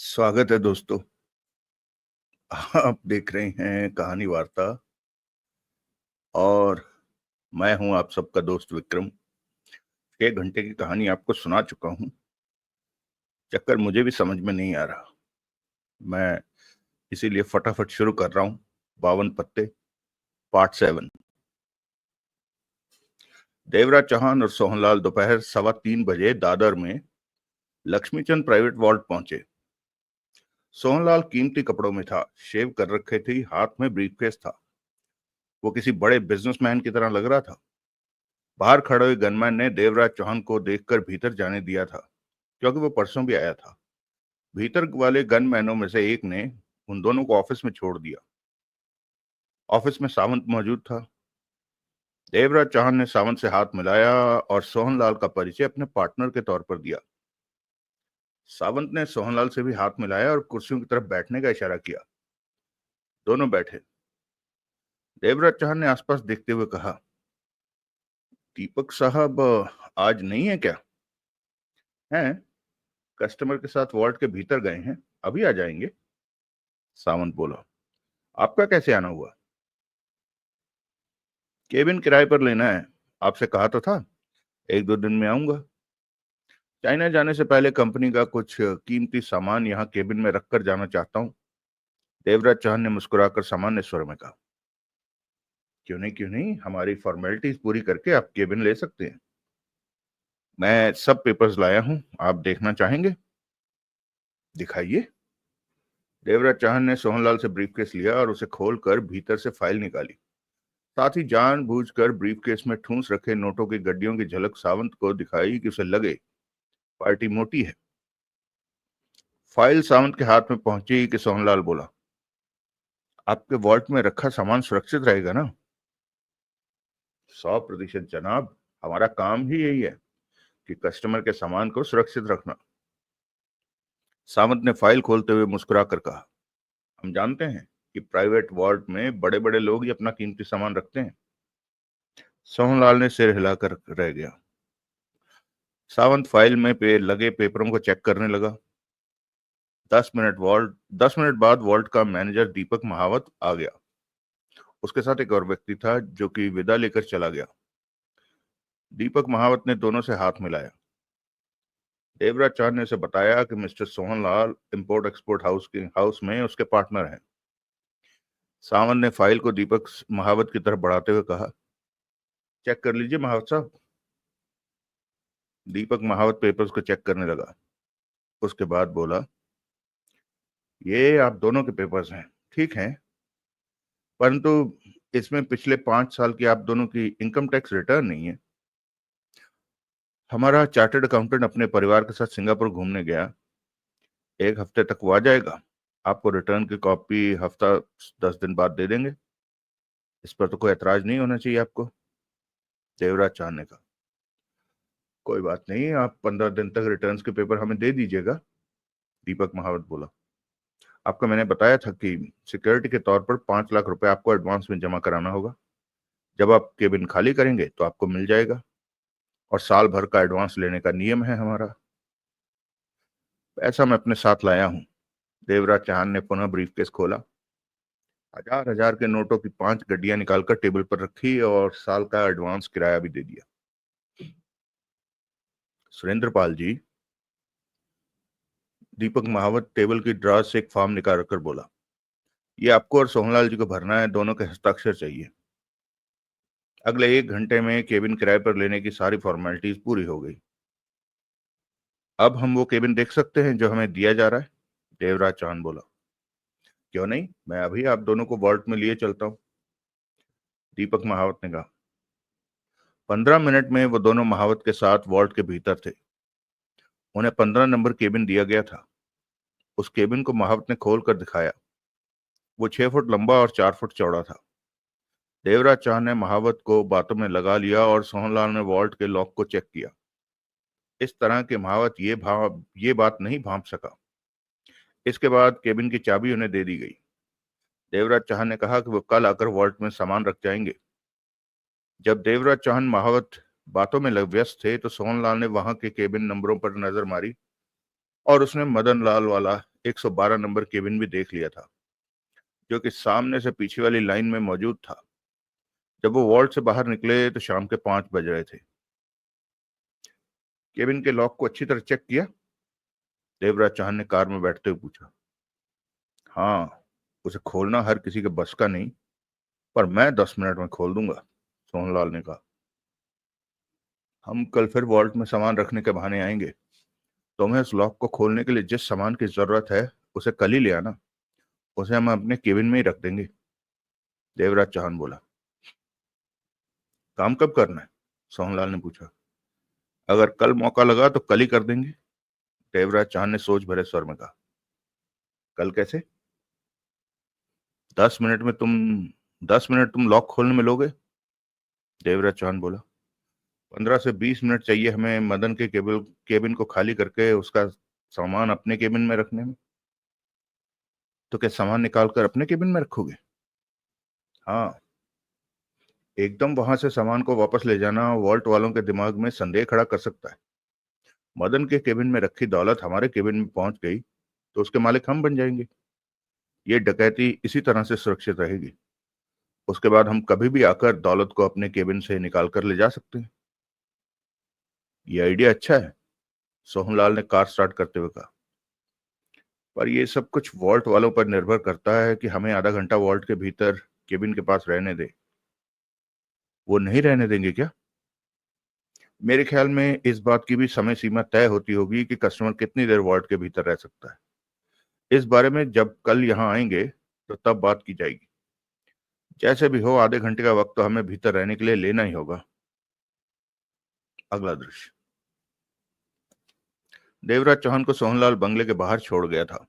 स्वागत है दोस्तों। आप देख रहे हैं कहानी वार्ता और मैं हूं आप सबका दोस्त विक्रम। 6 घंटे की कहानी आपको सुना चुका हूं। चक्कर मुझे भी समझ में नहीं आ रहा। मैं इसीलिए फटाफट शुरू कर रहा हूं। 52 पत्ते पार्ट 7। देवराज चौहान और सोहनलाल दोपहर 3:15 बजे दादर में लक्ष्मीचंद प्राइवेट वार्ड पहुंचे। सोहनलाल कीमती कपड़ों में था, शेव कर रखे थी, हाथ में ब्रीफकेस था। वो किसी बड़े बिजनेसमैन की तरह लग रहा था। बाहर खड़े हुए गनमैन ने देवराज चौहान को देखकर भीतर जाने दिया था, क्योंकि वो परसों भी आया था। भीतर वाले गनमैनों में से एक ने उन दोनों को ऑफिस में छोड़ दिया। ऑफिस में सावंत मौजूद था। देवराज चौहान ने सावंत से हाथ मिलाया और सोहनलाल का परिचय अपने पार्टनर के तौर पर दिया। सावंत ने सोहनलाल से भी हाथ मिलाया और कुर्सियों की तरफ बैठने का इशारा किया। दोनों बैठे। देवराज चौहान ने आसपास देखते हुए कहा, दीपक साहब आज नहीं है क्या? हैं, कस्टमर के साथ वॉल्ट के भीतर गए हैं, अभी आ जाएंगे। सावंत बोला, आपका कैसे आना हुआ? केबिन किराए पर लेना है, आपसे कहा तो था। 1-2 दिन में आऊंगा। चाइना जाने से पहले कंपनी का कुछ कीमती सामान यहाँ केबिन में रखकर जाना चाहता हूँ। देवराज चौहान ने मुस्कुराकर सामान्य स्वर में कहा, क्यों नहीं, हमारी फॉर्मेलिटीज पूरी करके आप केबिन ले सकते हैं। मैं सब पेपर्स लाया हूँ, आप देखना चाहेंगे? दिखाइए। देवराज चौहान ने सोहनलाल से ब्रीफकेस लिया और उसे खोलकर भीतर से फाइल निकाली। साथ ही जानबूझकर ब्रीफकेस में ठूंस रखे नोटों की गड्डियों की झलक सावंत को दिखाई कि उसे लगे पार्टी मोटी है। फाइल सावंत के हाथ में पहुंची कि सोहनलाल बोला, आपके वॉल्ट में रखा सामान सुरक्षित रहेगा ना? 100% जनाब, हमारा काम ही यही है कि कस्टमर के सामान को सुरक्षित रखना। सावंत ने फाइल खोलते हुए मुस्कुराकर कहा, हम जानते हैं कि प्राइवेट वॉल्ट में बड़े बड़े लोग ही अपना कीमती सामान रखते हैं। सोहनलाल ने सिर हिलाकर रह गया। सावंत फाइल में लगे पेपरों को चेक करने लगा। 10 मिनट बाद वॉल्ट का मैनेजर दीपक महावत आ गया। उसके साथ एक और व्यक्ति था जो कि विदा लेकर चला गया। दीपक महावत ने दोनों से हाथ मिलाया। देवराज चौहान ने उसे बताया कि mister Sohanlal import export house में उसके पार्टनर हैं। सावंत ने फाइल को दीपक महावत की तरफ बढ़ाते हुए कहा, चेक कर लीजिए महावत साहब। दीपक महावत पेपर्स को चेक करने लगा। उसके बाद बोला, ये आप दोनों के पेपर्स हैं, ठीक हैं, परंतु इसमें पिछले 5 साल की आप दोनों की इनकम टैक्स रिटर्न नहीं है। हमारा चार्टर्ड अकाउंटेंट अपने परिवार के साथ सिंगापुर घूमने गया। 1 हफ्ते तक वो आ जाएगा। आपको रिटर्न की कॉपी हफ्ता 10 दिन बाद दे देंगे। इस पर तो कोई एतराज नहीं होना चाहिए आपको। देवराज चौहान ने कहा, कोई बात नहीं, आप 15 दिन तक रिटर्न्स के पेपर हमें दे दीजिएगा। दीपक महावत बोला, आपको मैंने बताया था कि सिक्योरिटी के तौर पर 5 लाख रुपए आपको एडवांस में जमा कराना होगा। जब आप केबिन खाली करेंगे तो आपको मिल जाएगा, और साल भर का एडवांस लेने का नियम है हमारा। पैसा मैं अपने साथ लाया हूँ। देवराज चौहान ने पुनः ब्रीफकेस खोला। हजार हजार के नोटों की 5 गड्डियां निकालकर टेबल पर रखी और साल का एडवांस किराया भी दे दिया। सुरेंद्र पाल जी, दीपक महावत टेबल की ड्रॉर से एक फॉर्म निकाल कर बोला, ये आपको और सोहनलाल जी को भरना है, दोनों के हस्ताक्षर चाहिए। अगले 1 घंटे में केबिन किराए पर लेने की सारी फॉर्मेलिटीज पूरी हो गई। अब हम वो केबिन देख सकते हैं जो हमें दिया जा रहा है? देवराज चौहान बोला, क्यों नहीं, मैं अभी आप दोनों को वॉल्ट में लिए चलता हूँ। दीपक महावत ने कहा। 15 मिनट में वो दोनों महावत के साथ वॉल्ट के भीतर थे। उन्हें 15 नंबर केबिन दिया गया था। उस केबिन को महावत ने खोल कर दिखाया। वो 6 फुट लंबा और 4 फुट चौड़ा था। देवराज चौहान ने महावत को बातों में लगा लिया और सोहनलाल ने वॉल्ट के लॉक को चेक किया। इस तरह के महावत ये बात नहीं भांप सका। इसके बाद केबिन की चाबी उन्हें दे दी गई। देवराज चौहान ने कहा कि वो कल आकर वॉल्ट में सामान रख जाएंगे। जब देवराज चौहान महावत बातों में व्यस्त थे तो सोहनलाल ने वहां के केबिन नंबरों पर नजर मारी और उसने मदन लाल वाला 112 नंबर केबिन भी देख लिया था, जो कि सामने से पीछे वाली लाइन में मौजूद था। जब वो वॉल्ट से बाहर निकले तो शाम के 5 बज रहे थे। केबिन के लॉक को अच्छी तरह चेक किया? देवराज चौहान ने कार में बैठते हुए पूछा। हाँ, उसे खोलना हर किसी के बस का नहीं, पर मैं 10 मिनट में खोल दूंगा, सोहनलाल ने कहा। हम कल फिर वॉल्ट में सामान रखने के बहाने आएंगे। तुम्हें उस लॉक को खोलने के लिए जिस सामान की जरूरत है उसे कल ही ले आना। उसे हम अपने केबिन में ही रख देंगे, देवराज चौहान बोला। काम कब करना है? सोहनलाल ने पूछा। अगर कल मौका लगा तो कल ही कर देंगे, देवराज चौहान ने सोच भरे स्वर में कहा। कल कैसे? 10 मिनट में तुम 10 मिनट तुम लॉक खोलने में लोगे? देवराज चौहान बोला। 15 से 20 मिनट चाहिए हमें मदन के केबिन को खाली करके उसका सामान अपने केबिन में रखने में। तो क्या सामान निकाल कर अपने केबिन में रखोगे? हाँ, एकदम वहां से सामान को वापस ले जाना वॉल्ट वालों के दिमाग में संदेह खड़ा कर सकता है। मदन के केबिन में रखी दौलत हमारे केबिन में पहुंच गई तो उसके मालिक हम बन जाएंगे। ये डकैती इसी तरह से सुरक्षित रहेगी। उसके बाद हम कभी भी आकर दौलत को अपने केबिन से निकाल कर ले जा सकते हैं। ये आइडिया अच्छा है, सोहनलाल ने कार स्टार्ट करते हुए कहा। पर ये सब कुछ वॉल्ट वालों पर निर्भर करता है कि हमें आधा घंटा वॉल्ट के भीतर केबिन के पास रहने दे। वो नहीं रहने देंगे क्या? मेरे ख्याल में इस बात की भी समय सीमा तय होती होगी कि कस्टमर कितनी देर वॉल्ट के भीतर रह सकता है। इस बारे में जब कल यहाँ आएंगे तो तब बात की जाएगी। जैसे भी हो, आधे घंटे का वक्त तो हमें भीतर रहने के लिए लेना ही होगा। अगला दृश्य। देवराज चौहान को सोहनलाल बंगले के बाहर छोड़ गया था।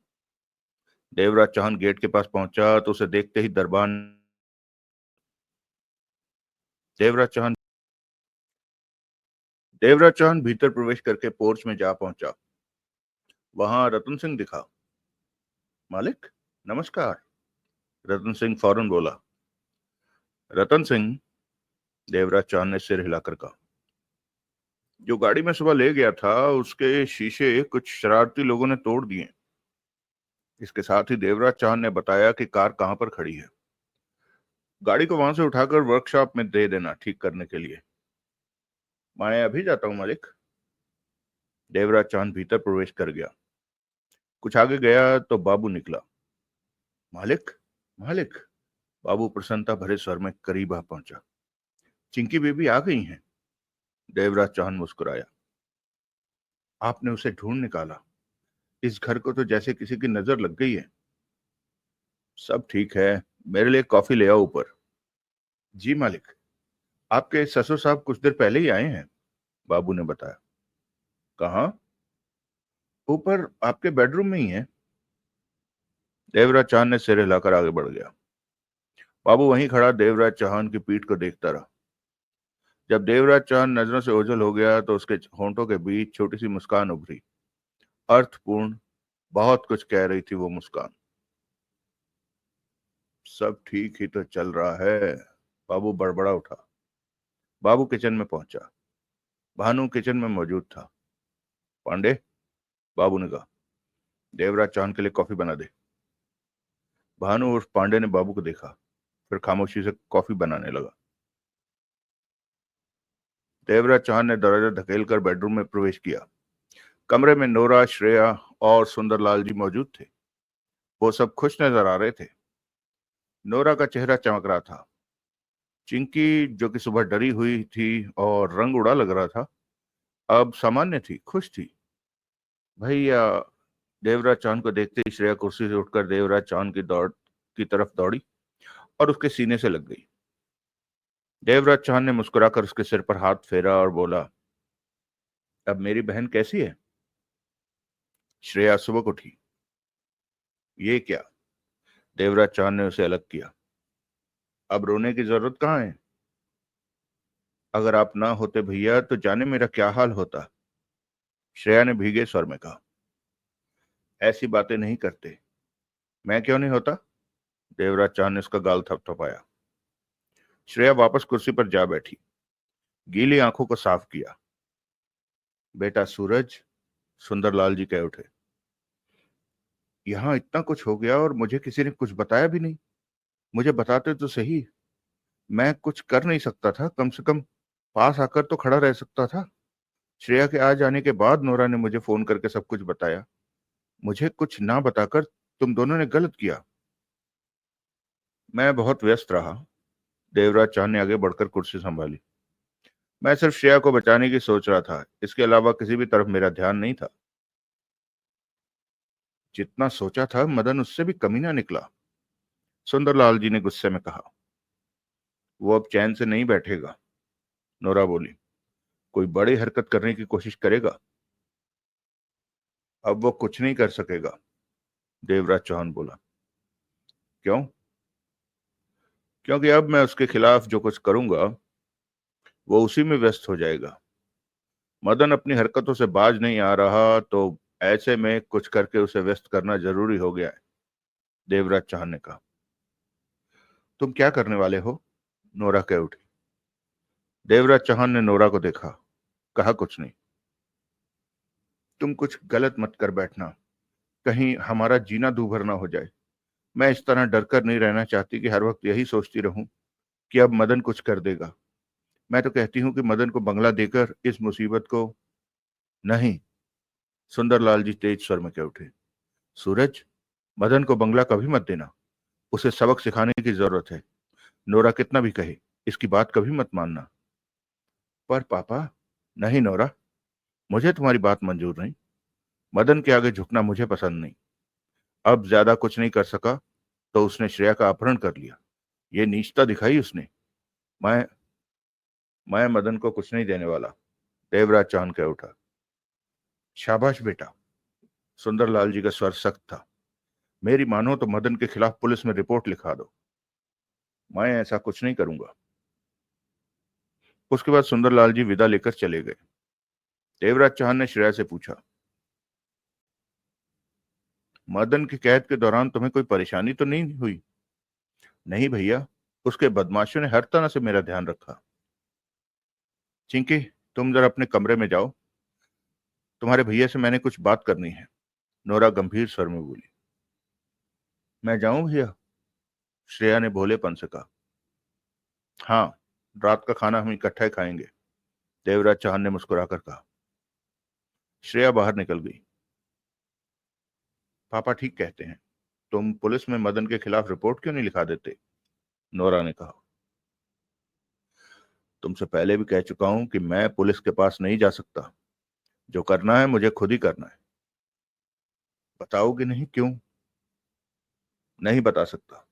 देवराज चौहान गेट के पास पहुंचा तो उसे देखते ही दरबान देवराज चौहान देवराज चौहान भीतर प्रवेश करके पोर्च में जा पहुंचा। वहां रतन सिंह दिखा। मालिक, नमस्कार, रतन सिंह फौरन बोला। रतन सिंह, देवराज चौहान ने सिर हिलाकर कहा। जो गाड़ी में सुबह ले गया था उसके शीशे कुछ शरारती लोगों ने तोड़ दिए। इसके साथ ही देवराज चौहान ने बताया कि कार कहां पर खड़ी है। गाड़ी को वहां से उठाकर वर्कशॉप में दे देना ठीक करने के लिए। मैं अभी जाता हूं मालिक। देवराज चौहान भीतर प्रवेश कर गया। कुछ आगे गया तो बाबू निकला। मालिक, मालिक, बाबू प्रसन्नता भरे स्वर में करीब आ पहुंचा। चिंकी बेबी आ गई हैं। देवराज चौहान मुस्कुराया। आपने उसे ढूंढ निकाला। इस घर को तो जैसे किसी की नजर लग गई है। सब ठीक है, मेरे लिए कॉफी ले आओ ऊपर। जी मालिक। आपके ससुर साहब कुछ देर पहले ही आए हैं, बाबू ने बताया। कहाँ? ऊपर आपके बेडरूम में ही है। देवराज चौहान ने सिर हिलाकर आगे बढ़ गया। बाबू वहीं खड़ा देवराज चौहान की पीठ को देखता रहा। जब देवराज चौहान नजरों से ओझल हो गया तो उसके होंठों के बीच छोटी सी मुस्कान उभरी। अर्थपूर्ण, बहुत कुछ कह रही थी वो मुस्कान। सब ठीक ही तो चल रहा है, बाबू बड़बड़ा उठा। बाबू किचन में पहुंचा। भानु किचन में मौजूद था। पांडे, बाबू ने कहा, देवराज चौहान के लिए कॉफी बना दे। भानु उर्फ पांडे ने बाबू को देखा, फिर खामोशी से कॉफी बनाने लगा। देवराज चौहान ने दरवाजा धकेल कर बेडरूम में प्रवेश किया। कमरे में नोरा, श्रेया और सुंदरलाल जी मौजूद थे। वो सब खुश नजर आ रहे थे। नोरा का चेहरा चमक रहा था। चिंकी, जो कि सुबह डरी हुई थी और रंग उड़ा लग रहा था, अब सामान्य थी, खुश थी। भैया, देवराज चौहान को देखते ही श्रेया कुर्सी से उठकर देवराज चौहान की तरफ दौड़ी और उसके सीने से लग गई। देवराज चौहान ने मुस्कुराकर उसके सिर पर हाथ फेरा और बोला, अब मेरी बहन कैसी है? श्रेया सुबह उठी। ये क्या? देवराज चौहान ने उसे अलग किया। अब रोने की जरूरत कहाँ है? अगर आप ना होते भैया तो जाने मेरा क्या हाल होता, श्रेया ने भीगे स्वर में कहा। ऐसी बातें नहीं करते। मैं क्यों नहीं होता? देवराज चौहान ने उसका गाल थपथपाया। श्रेया वापस कुर्सी पर जा बैठी, गीली आंखों को साफ किया। बेटा सूरज, सुंदरलाल जी कह उठे। यहाँ इतना कुछ हो गया और मुझे किसी ने कुछ बताया भी नहीं। मुझे बताते तो सही। मैं कुछ कर नहीं सकता था, कम से कम पास आकर तो खड़ा रह सकता था। श्रेया के आ जाने के बाद नोरा ने मुझे फोन करके सब कुछ बताया। मुझे कुछ ना बताकर तुम दोनों ने गलत किया। मैं बहुत व्यस्त रहा। देवराज चाह ने आगे बढ़कर कुर्सी संभाली। मैं सिर्फ श्रेया को बचाने की सोच रहा था, इसके अलावा किसी भी तरफ मेरा ध्यान नहीं था। जितना सोचा था मदन उससे भी कमीना निकला, सुंदरलाल जी ने गुस्से में कहा। वो अब चैन से नहीं बैठेगा, नोरा बोली। कोई बड़ी हरकत करने की कोशिश करेगा। अब वो कुछ नहीं कर सकेगा, देवराज चौहान बोला। क्यों? क्योंकि अब मैं उसके खिलाफ जो कुछ करूंगा वो उसी में व्यस्त हो जाएगा। मदन अपनी हरकतों से बाज नहीं आ रहा, तो ऐसे में कुछ करके उसे व्यस्त करना जरूरी हो गया है, देवराज चौहान ने कहा। तुम क्या करने वाले हो? नोरा कह उठी। देवराज चौहान ने नोरा को देखा, कहा कुछ नहीं। तुम कुछ गलत मत कर बैठना, कहीं हमारा जीना दूभर ना हो जाए। मैं इस तरह डर कर नहीं रहना चाहती कि हर वक्त यही सोचती रहूं कि अब मदन कुछ कर देगा। मैं तो कहती हूं कि मदन को बंगला देकर इस मुसीबत को। नहीं, सुंदरलाल जी तेज स्वर में कह उठे। सूरज, मदन को बंगला कभी मत देना। उसे सबक सिखाने की जरूरत है। नोरा कितना भी कहे, इसकी बात कभी मत मानना। पर पापा। नहीं नोरा, मुझे तुम्हारी बात मंजूर नहीं। मदन के आगे झुकना मुझे पसंद नहीं। अब ज्यादा कुछ नहीं कर सका तो उसने श्रेया का अपहरण कर लिया। ये नीचता दिखाई उसने। मैं मैं मदन को कुछ नहीं देने वाला, देवराज चांद कह उठा। शाबाश बेटा, सुंदरलाल जी का स्वर सख्त था। मेरी मानो तो मदन के खिलाफ पुलिस में रिपोर्ट लिखा दो। मैं ऐसा कुछ नहीं करूंगा। उसके बाद सुंदरलाल जी विदा लेकर चले गए। देवराज चौहान ने श्रेया से पूछा, मदन की कैद के दौरान तुम्हें कोई परेशानी तो नहीं हुई? नहीं भैया, उसके बदमाशों ने हर तरह से मेरा ध्यान रखा। चिंकी, तुम जरा अपने कमरे में जाओ, तुम्हारे भैया से मैंने कुछ बात करनी है, नोरा गंभीर स्वर में बोली। मैं जाऊं भैया? श्रेया ने भोलेपन से कहा। हाँ, रात का खाना हम इकट्ठा ही खाएंगे, देवराज चौहान ने मुस्कुराकर कहा। श्रेया बाहर निकल गई। पापा ठीक कहते हैं, तुम पुलिस में मदन के खिलाफ रिपोर्ट क्यों नहीं लिखा देते? नोरा ने कहा। तुमसे पहले भी कह चुका हूं कि मैं पुलिस के पास नहीं जा सकता। जो करना है मुझे खुद ही करना है। बताओगे नहीं क्यों? नहीं बता सकता।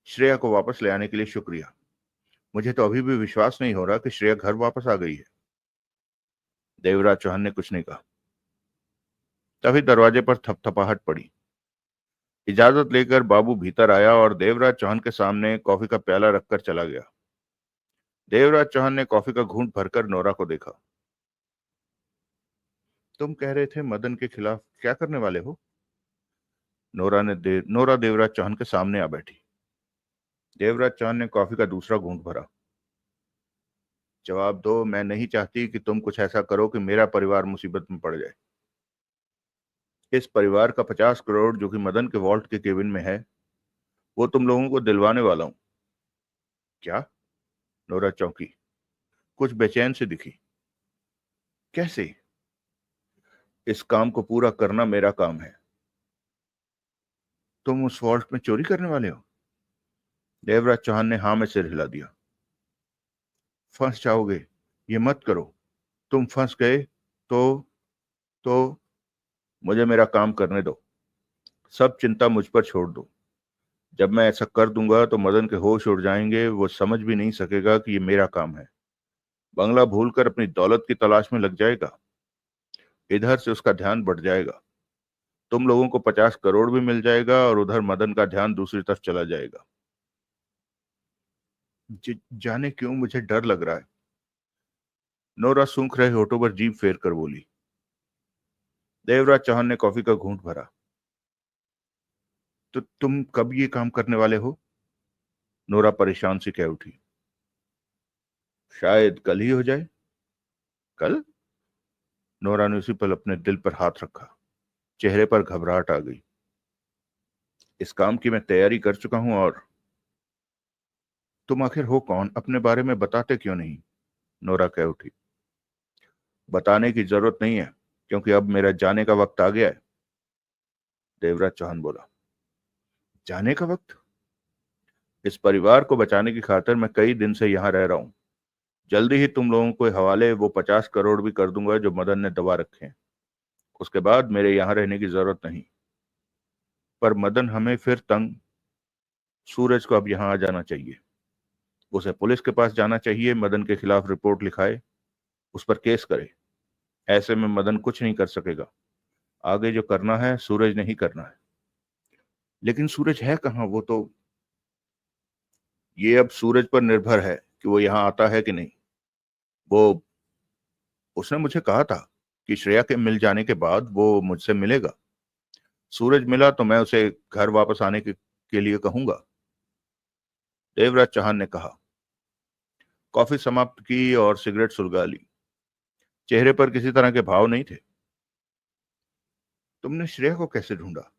श्रेया को वापस ले आने के लिए शुक्रिया। मुझे तो अभी भी विश्वास नहीं हो रहा कि श्रेया घर वापस आ गई है। देवराज चौहान ने कुछ नहीं कहा। तभी दरवाजे पर थपथपाहट पड़ी। इजाजत लेकर बाबू भीतर आया और देवराज चौहान के सामने कॉफी का प्याला रखकर चला गया। देवराज चौहान ने कॉफी का घूंट भरकर नोरा को देखा। तुम कह रहे थे मदन के खिलाफ क्या करने वाले हो? नोरा देवराज चौहान के सामने आ बैठी। देवराज चौहान ने कॉफी का दूसरा घूंट भरा। जवाब दो, मैं नहीं चाहती कि तुम कुछ ऐसा करो कि मेरा परिवार मुसीबत में पड़ जाए। इस परिवार का 50 करोड़ जो कि मदन के वॉल्ट के केबिन में है, वो तुम लोगों को दिलवाने वाला हूं। क्या? नोरा चौंकी, कुछ बेचैन से दिखी। कैसे? इस काम को पूरा करना मेरा काम है। तुम उस वॉल्ट में चोरी करने वाले हो? देवराज चौहान ने हाँ में सिर हिला दिया। फंस जाओगे, ये मत करो। तुम फंस गए तो तो मुझे मेरा काम करने दो। सब चिंता मुझ पर छोड़ दो। जब मैं ऐसा कर दूंगा तो मदन के होश उड़ जाएंगे, वो समझ भी नहीं सकेगा कि ये मेरा काम है। बंगला भूलकर अपनी दौलत की तलाश में लग जाएगा। इधर से उसका ध्यान बढ़ जाएगा। तुम लोगों को 50 करोड़ भी मिल जाएगा और उधर मदन का ध्यान दूसरी तरफ चला जाएगा। जाने क्यों मुझे डर लग रहा है। नोरा सूंख रहे होठों पर जीभ फेर कर बोली। देवराज चौहान ने कॉफी का घूंट भरा। तो तुम कब ये काम करने वाले हो? नोरा परेशान सी कह उठी। शायद कल ही हो जाए। कल? नोरा ने उसी पल अपने दिल पर हाथ रखा। चेहरे पर घबराहट आ गई। इस काम की मैं तैयारी कर चुका हूं और तुम आखिर हो कौन? अपने बारे में बताते क्यों नहीं? नोरा कह उठी। बताने की जरूरत नहीं है, क्योंकि अब मेरा जाने का वक्त आ गया है, देवराज चौहान बोला। जाने का वक्त? इस परिवार को बचाने की खातिर मैं कई दिन से यहां रह रहा हूं। जल्दी ही तुम लोगों के हवाले वो 50 करोड़ भी कर दूंगा जो मदन ने दबा रखे हैं। उसके बाद मेरे यहां रहने की जरूरत नहीं। पर मदन हमें फिर तंग। सूरज को अब यहां आ जाना चाहिए। उसे पुलिस के पास जाना चाहिए, मदन के खिलाफ रिपोर्ट लिखाए, उस पर केस करे। ऐसे में मदन कुछ नहीं कर सकेगा। आगे जो करना है सूरज ने ही करना है। लेकिन सूरज है कहाँ? वो तो ये अब सूरज पर निर्भर है कि वो यहाँ आता है कि नहीं। वो उसने मुझे कहा था कि श्रेया के मिल जाने के बाद वो मुझसे मिलेगा। सूरज मिला तो मैं उसे घर वापस आने के लिए कहूंगा, देवराज चौहान ने कहा। कॉफी समाप्त की और सिगरेट सुलगा ली। चेहरे पर किसी तरह के भाव नहीं थे। तुमने श्रेया को कैसे ढूंढा?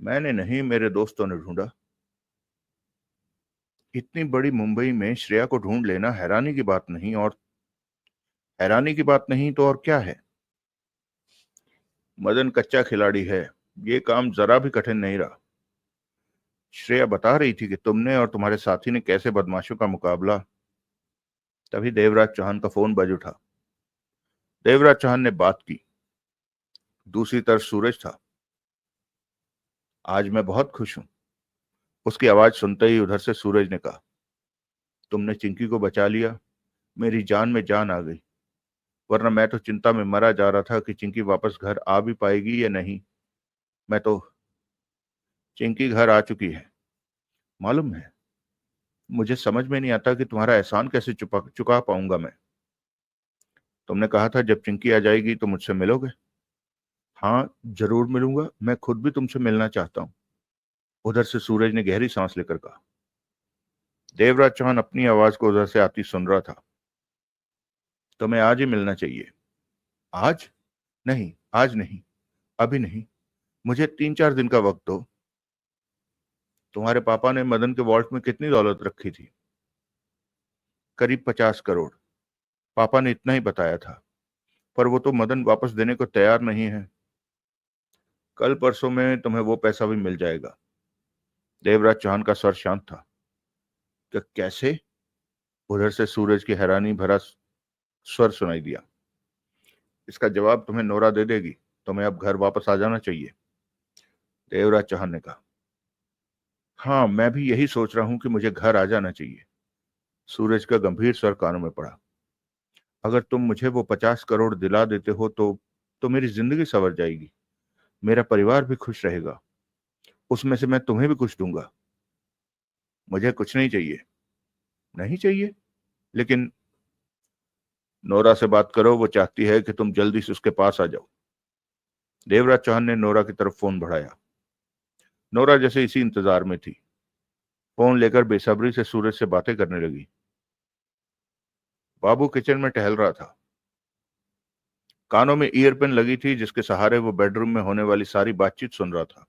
मैंने नहीं, मेरे दोस्तों ने ढूंढा। इतनी बड़ी मुंबई में श्रेया को ढूंढ लेना हैरानी की बात नहीं, और हैरानी की बात नहीं तो और क्या है? मदन कच्चा खिलाड़ी है। ये काम जरा भी कठिन नहीं रहा। श्रेया बता रही थी कि तुमने और तुम्हारे साथी ने कैसे बदमाशों का मुकाबला। तभी देवराज चौहान का फोन बज उठा। देवराज चौहान ने बात की। दूसरी तरफ सूरज था। आज मैं बहुत खुश हूं, उसकी आवाज सुनते ही उधर से सूरज ने कहा। तुमने चिंकी को बचा लिया। मेरी जान में जान आ गई। वरना मैं तो चिंता में मरा जा रहा था कि चिंकी वापस घर आ भी पाएगी या नहीं। मैं तो चिंकी घर आ चुकी है, मालूम है। मुझे समझ में नहीं आता कि तुम्हारा एहसान कैसे चुका पाऊंगा मैं। तुमने कहा था जब चिंकी आ जाएगी तो मुझसे मिलोगे। हाँ, जरूर मिलूंगा। मैं खुद भी तुमसे मिलना चाहता हूँ, उधर से सूरज ने गहरी सांस लेकर कहा। देवराज चौहान अपनी आवाज को उधर से आती सुन रहा था। तुम्हें आज ही मिलना चाहिए। आज? नहीं, आज नहीं, अभी नहीं। मुझे 3-4 दिन का वक्त दो। तुम्हारे पापा ने मदन के वॉल्ट में कितनी दौलत रखी थी? करीब 50 करोड़। पापा ने इतना ही बताया था। पर वो तो मदन वापस देने को तैयार नहीं है। कल परसों में तुम्हें वो पैसा भी मिल जाएगा। देवराज चौहान का स्वर शांत था। कि कैसे? उधर से सूरज की हैरानी भरा स्वर सुनाई दिया। इसका जवाब तुम्हें नोरा दे देगी। तुम्हें अब घर वापस आ जाना चाहिए, देवराज चौहान ने कहा। हाँ, मैं भी यही सोच रहा हूं कि मुझे घर आ जाना चाहिए। सूरज का गंभीर स्वर कानों में पड़ा। अगर तुम मुझे वो 50 करोड़ दिला देते हो तो मेरी जिंदगी संवर जाएगी। मेरा परिवार भी खुश रहेगा। उसमें से मैं तुम्हें भी कुछ दूंगा। मुझे कुछ नहीं चाहिए। नहीं चाहिए? लेकिन नोरा से बात करो, वो चाहती है कि तुम जल्दी से उसके पास आ जाओ। देवराज चौहान ने नोरा की तरफ फोन बढ़ाया। नोरा जैसे इसी इंतजार में थी। फोन लेकर बेसब्री से सूरज से बातें करने लगी। बाबू किचन में टहल रहा था। कानों में ईयरपिन लगी थी, जिसके सहारे वो बेडरूम में होने वाली सारी बातचीत सुन रहा था।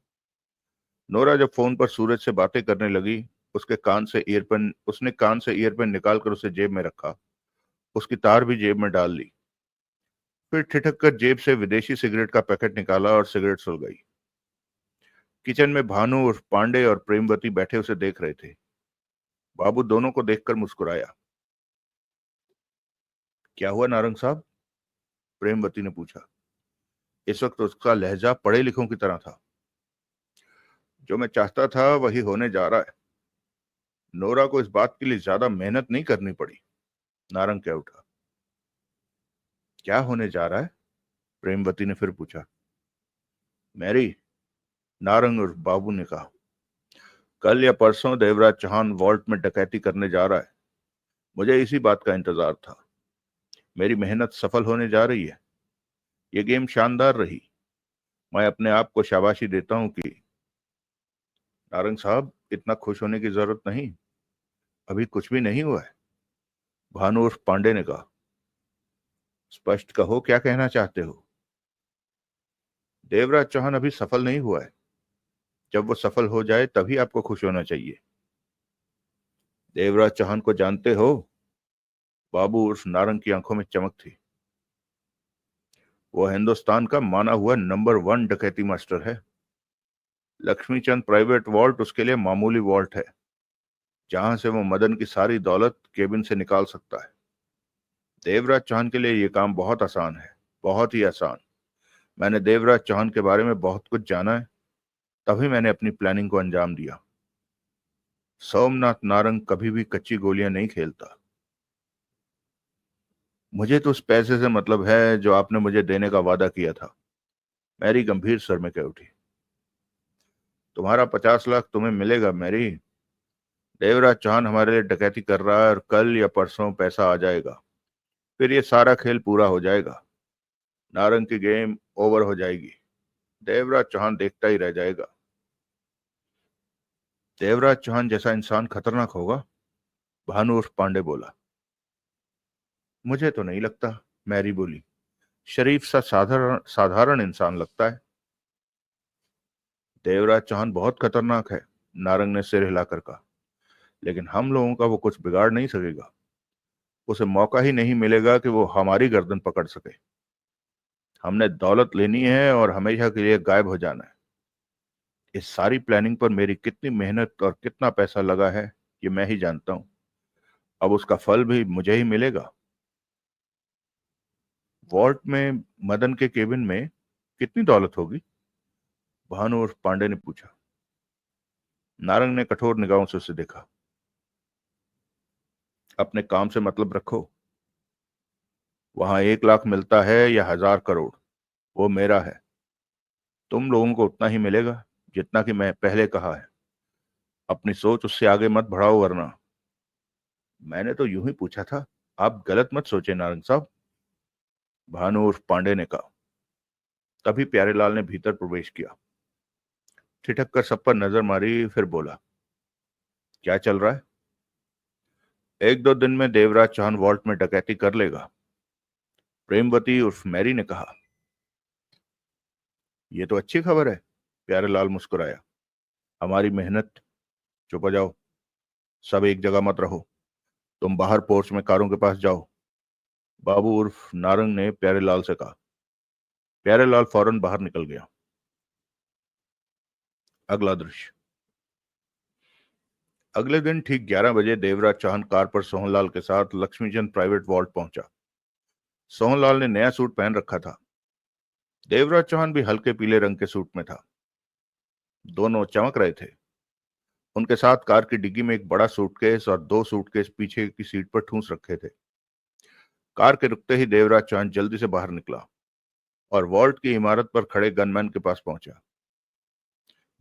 नोरा जब फोन पर सूरज से बातें करने लगी, उसने कान से ईयरपिन निकालकर उसे जेब में रखा। उसकी तार भी जेब में डाल ली। फिर ठिठक कर जेब से विदेशी सिगरेट का पैकेट निकाला और सिगरेट सुलगाई। किचन में भानु और पांडे और प्रेमवती बैठे उसे देख रहे थे। बाबू दोनों को देखकर मुस्कुराया। क्या हुआ नारंग साहब? प्रेमवती ने पूछा। इस वक्त उसका लहजा पढ़े लिखों की तरह था। जो मैं चाहता था वही होने जा रहा है। नोरा को इस बात के लिए ज्यादा मेहनत नहीं करनी पड़ी, नारंग कह उठा। क्या होने जा रहा है? प्रेमवती ने फिर पूछा। मैरी, नारंग और बाबू ने कहा। कल या परसों देवराज चौहान वॉल्ट में डकैती करने जा रहा है। मुझे इसी बात का इंतजार था। मेरी मेहनत सफल होने जा रही है। ये गेम शानदार रही। मैं अपने आप को शाबाशी देता हूं कि नारंग साहब, इतना खुश होने की जरूरत नहीं। अभी कुछ भी नहीं हुआ है, भानु उर्फ पांडे ने कहा। स्पष्ट कहो, क्या कहना चाहते हो? देवराज चौहान अभी सफल नहीं हुआ है। जब वो सफल हो जाए तभी आपको खुश होना चाहिए। देवराज चौहान को जानते हो? बाबू उर्फ नारंग की आंखों में चमक थी। वो हिंदुस्तान का माना हुआ नंबर 1 डकैती मास्टर है। लक्ष्मीचंद प्राइवेट वॉल्ट उसके लिए मामूली वॉल्ट है, जहां से वो मदन की सारी दौलत केबिन से निकाल सकता है। देवराज चौहान के लिए ये काम बहुत आसान है, बहुत ही आसान। मैंने देवराज चौहान के बारे में बहुत कुछ जाना है, तभी मैंने अपनी प्लानिंग को अंजाम दिया। सोमनाथ नारंग कभी भी कच्ची गोलियां नहीं खेलता। मुझे तो उस पैसे से मतलब है जो आपने मुझे देने का वादा किया था। मैरी गंभीर स्वर में कह उठी। तुम्हारा 50 लाख तुम्हें मिलेगा मैरी। देवराज चौहान हमारे लिए डकैती कर रहा है और कल या परसों पैसा आ जाएगा। फिर ये सारा खेल पूरा हो जाएगा। नारंग की गेम ओवर हो जाएगी। देवराज चौहान देखता ही रह जाएगा। देवराज चौहान जैसा इंसान खतरनाक होगा? भानु उर्फ पांडे बोला। मुझे तो नहीं लगता, मैरी बोली। शरीफ सा साधारण साधारण इंसान लगता है। देवराज चौहान बहुत खतरनाक है, नारंग ने सिर हिलाकर कहा। लेकिन हम लोगों का वो कुछ बिगाड़ नहीं सकेगा। उसे मौका ही नहीं मिलेगा कि वो हमारी गर्दन पकड़ सके। हमने दौलत लेनी है और हमेशा के लिए गायब हो जाना है। इस सारी प्लानिंग पर मेरी कितनी मेहनत और कितना पैसा लगा है, ये मैं ही जानता हूं। अब उसका फल भी मुझे ही मिलेगा। वॉल्ट में मदन के केबिन में कितनी दौलत होगी? भानु उर्फ पांडे ने पूछा। नारंग ने कठोर निगाहों से उसे देखा। अपने काम से मतलब रखो। वहां 1 लाख मिलता है या 1000 करोड़, वो मेरा है। तुम लोगों को उतना ही मिलेगा जितना कि मैं पहले कहा है। अपनी सोच उससे आगे मत बढ़ाओ वरना। मैंने तो यूं ही पूछा था, आप गलत मत सोचे नारंग साहब, भानु उर्फ पांडे ने कहा। तभी प्यारेलाल ने भीतर प्रवेश किया। ठिठक कर सब पर नजर मारी, फिर बोला, क्या चल रहा है? 1-2 दिन में देवराज चौहान वॉल्ट में डकैती कर लेगा, प्रेमवती उर्फ मैरी ने कहा। ये तो अच्छी खबर है, प्यारेलाल मुस्कुराया। हमारी मेहनत। चुप हो जाओ, सब एक जगह मत रहो। तुम बाहर पोर्च में कारों के पास जाओ, बाबू उर्फ नारंग ने प्यारेलाल से कहा। प्यारेलाल फौरन बाहर निकल गया। अगला दृश्य। अगले दिन ठीक 11 बजे देवराज चौहान कार पर सोहनलाल के साथ लक्ष्मीचंद प्राइवेट वॉल्ट पहुंचा। सोहनलाल ने नया सूट पहन रखा था। देवराज चौहान भी हल्के पीले रंग के सूट में था। दोनों चमक रहे थे। उनके साथ कार की डिग्गी में एक बड़ा सूटकेस और 2 सूटकेस पीछे की सीट पर ठूंस रखे थे। कार के रुकते ही देवराज चौहान जल्दी से बाहर निकला और वॉल्ट की इमारत पर खड़े गनमैन के पास पहुंचा।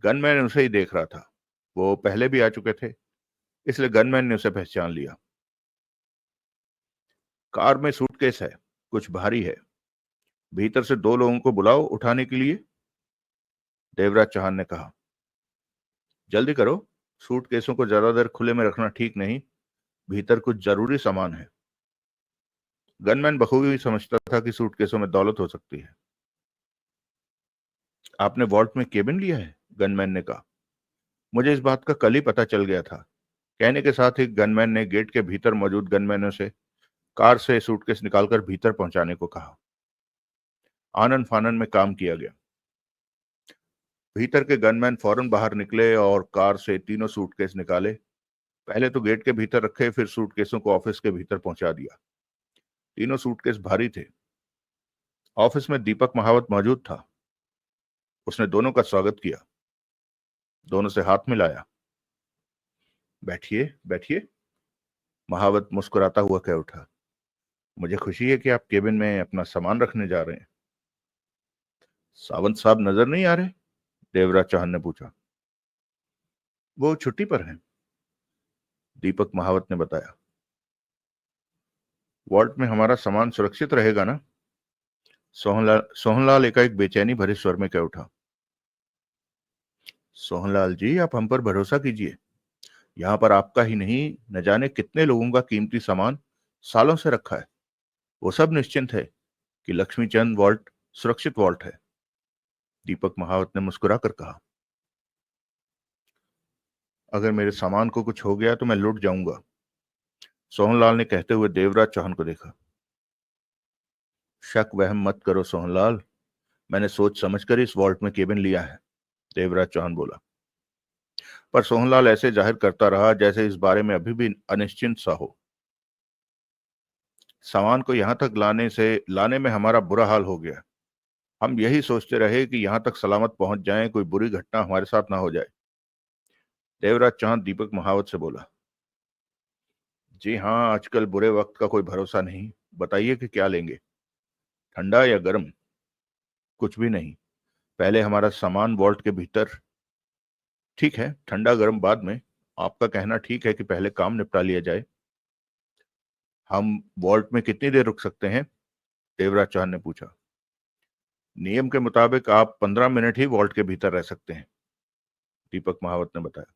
गनमैन उसे ही देख रहा था। वो पहले भी आ चुके थे, इसलिए गनमैन ने उसे पहचान लिया। कार में सूटकेस है, कुछ भारी है। भीतर से 2 लोगों को बुलाओ उठाने के लिए, देवराज चौहान ने कहा। जल्दी करो, सूटकेसों को ज्यादा देर खुले में रखना ठीक नहीं। भीतर कुछ जरूरी सामान है। गनमैन बखूबी समझता था कि सूटकेसों में दौलत हो सकती है। आपने वॉल्ट में केबिन लिया है? गनमैन ने कहा। मुझे इस बात का कल ही पता चल गया था। कहने के साथ ही गनमैन ने गेट के भीतर मौजूद गनमैनों से कार से सूटकेस निकालकर भीतर पहुंचाने को कहा। आनन फानन में काम किया गया। भीतर के गनमैन फौरन बाहर निकले और कार से 3 सूटकेस निकाले। पहले तो गेट के भीतर रखे, फिर सूटकेसों को ऑफिस के भीतर पहुंचा दिया। 3 सूटकेस भारी थे। ऑफिस में दीपक महावत मौजूद था। उसने दोनों का स्वागत किया, दोनों से हाथ मिलाया। बैठिए बैठिए, महावत मुस्कुराता हुआ कह उठा। मुझे खुशी है कि आप केबिन में अपना सामान रखने जा रहे हैं। सावंत साहब नजर नहीं आ रहे? देवराज चौहान ने पूछा। वो छुट्टी पर हैं, दीपक महावत ने बताया। वॉल्ट में हमारा सामान सुरक्षित रहेगा ना? सोहनलाल एकाएक बेचैनी भरे स्वर में कह उठा। सोहनलाल जी, आप हम पर भरोसा कीजिए। यहाँ पर आपका ही नहीं, न जाने कितने लोगों का कीमती सामान सालों से रखा है। वो सब निश्चिंत है कि लक्ष्मीचंद वॉल्ट सुरक्षित वॉल्ट है। दीपक महावत ने मुस्कुराकर कहा। अगर मेरे सामान को कुछ हो गया तो मैं लुट जाऊंगा, सोहनलाल ने कहते हुए देवराज चौहान को देखा। शक वहम मत करो सोहनलाल, मैंने सोच समझकर इस वॉल्ट में केबिन लिया है, देवराज चौहान बोला। पर सोहनलाल ऐसे जाहिर करता रहा जैसे इस बारे में अभी भी अनिश्चिंत सा हो। सामान को यहां तक लाने में हमारा बुरा हाल हो गया। हम यही सोचते रहे कि यहां तक सलामत पहुंच जाएं, कोई बुरी घटना हमारे साथ ना हो जाए, देवराज चौहान दीपक महावत से बोला। जी हाँ, आजकल बुरे वक्त का कोई भरोसा नहीं। बताइए कि क्या लेंगे, ठंडा या गर्म? कुछ भी नहीं, पहले हमारा सामान वॉल्ट के भीतर। ठीक है, ठंडा गर्म बाद में। आपका कहना ठीक है कि पहले काम निपटा लिया जाए। हम वॉल्ट में कितनी देर रुक सकते हैं, देवराज चौहान ने पूछा। नियम के मुताबिक आप 15 मिनट ही वॉल्ट के भीतर रह सकते हैं, दीपक महावत ने बताया।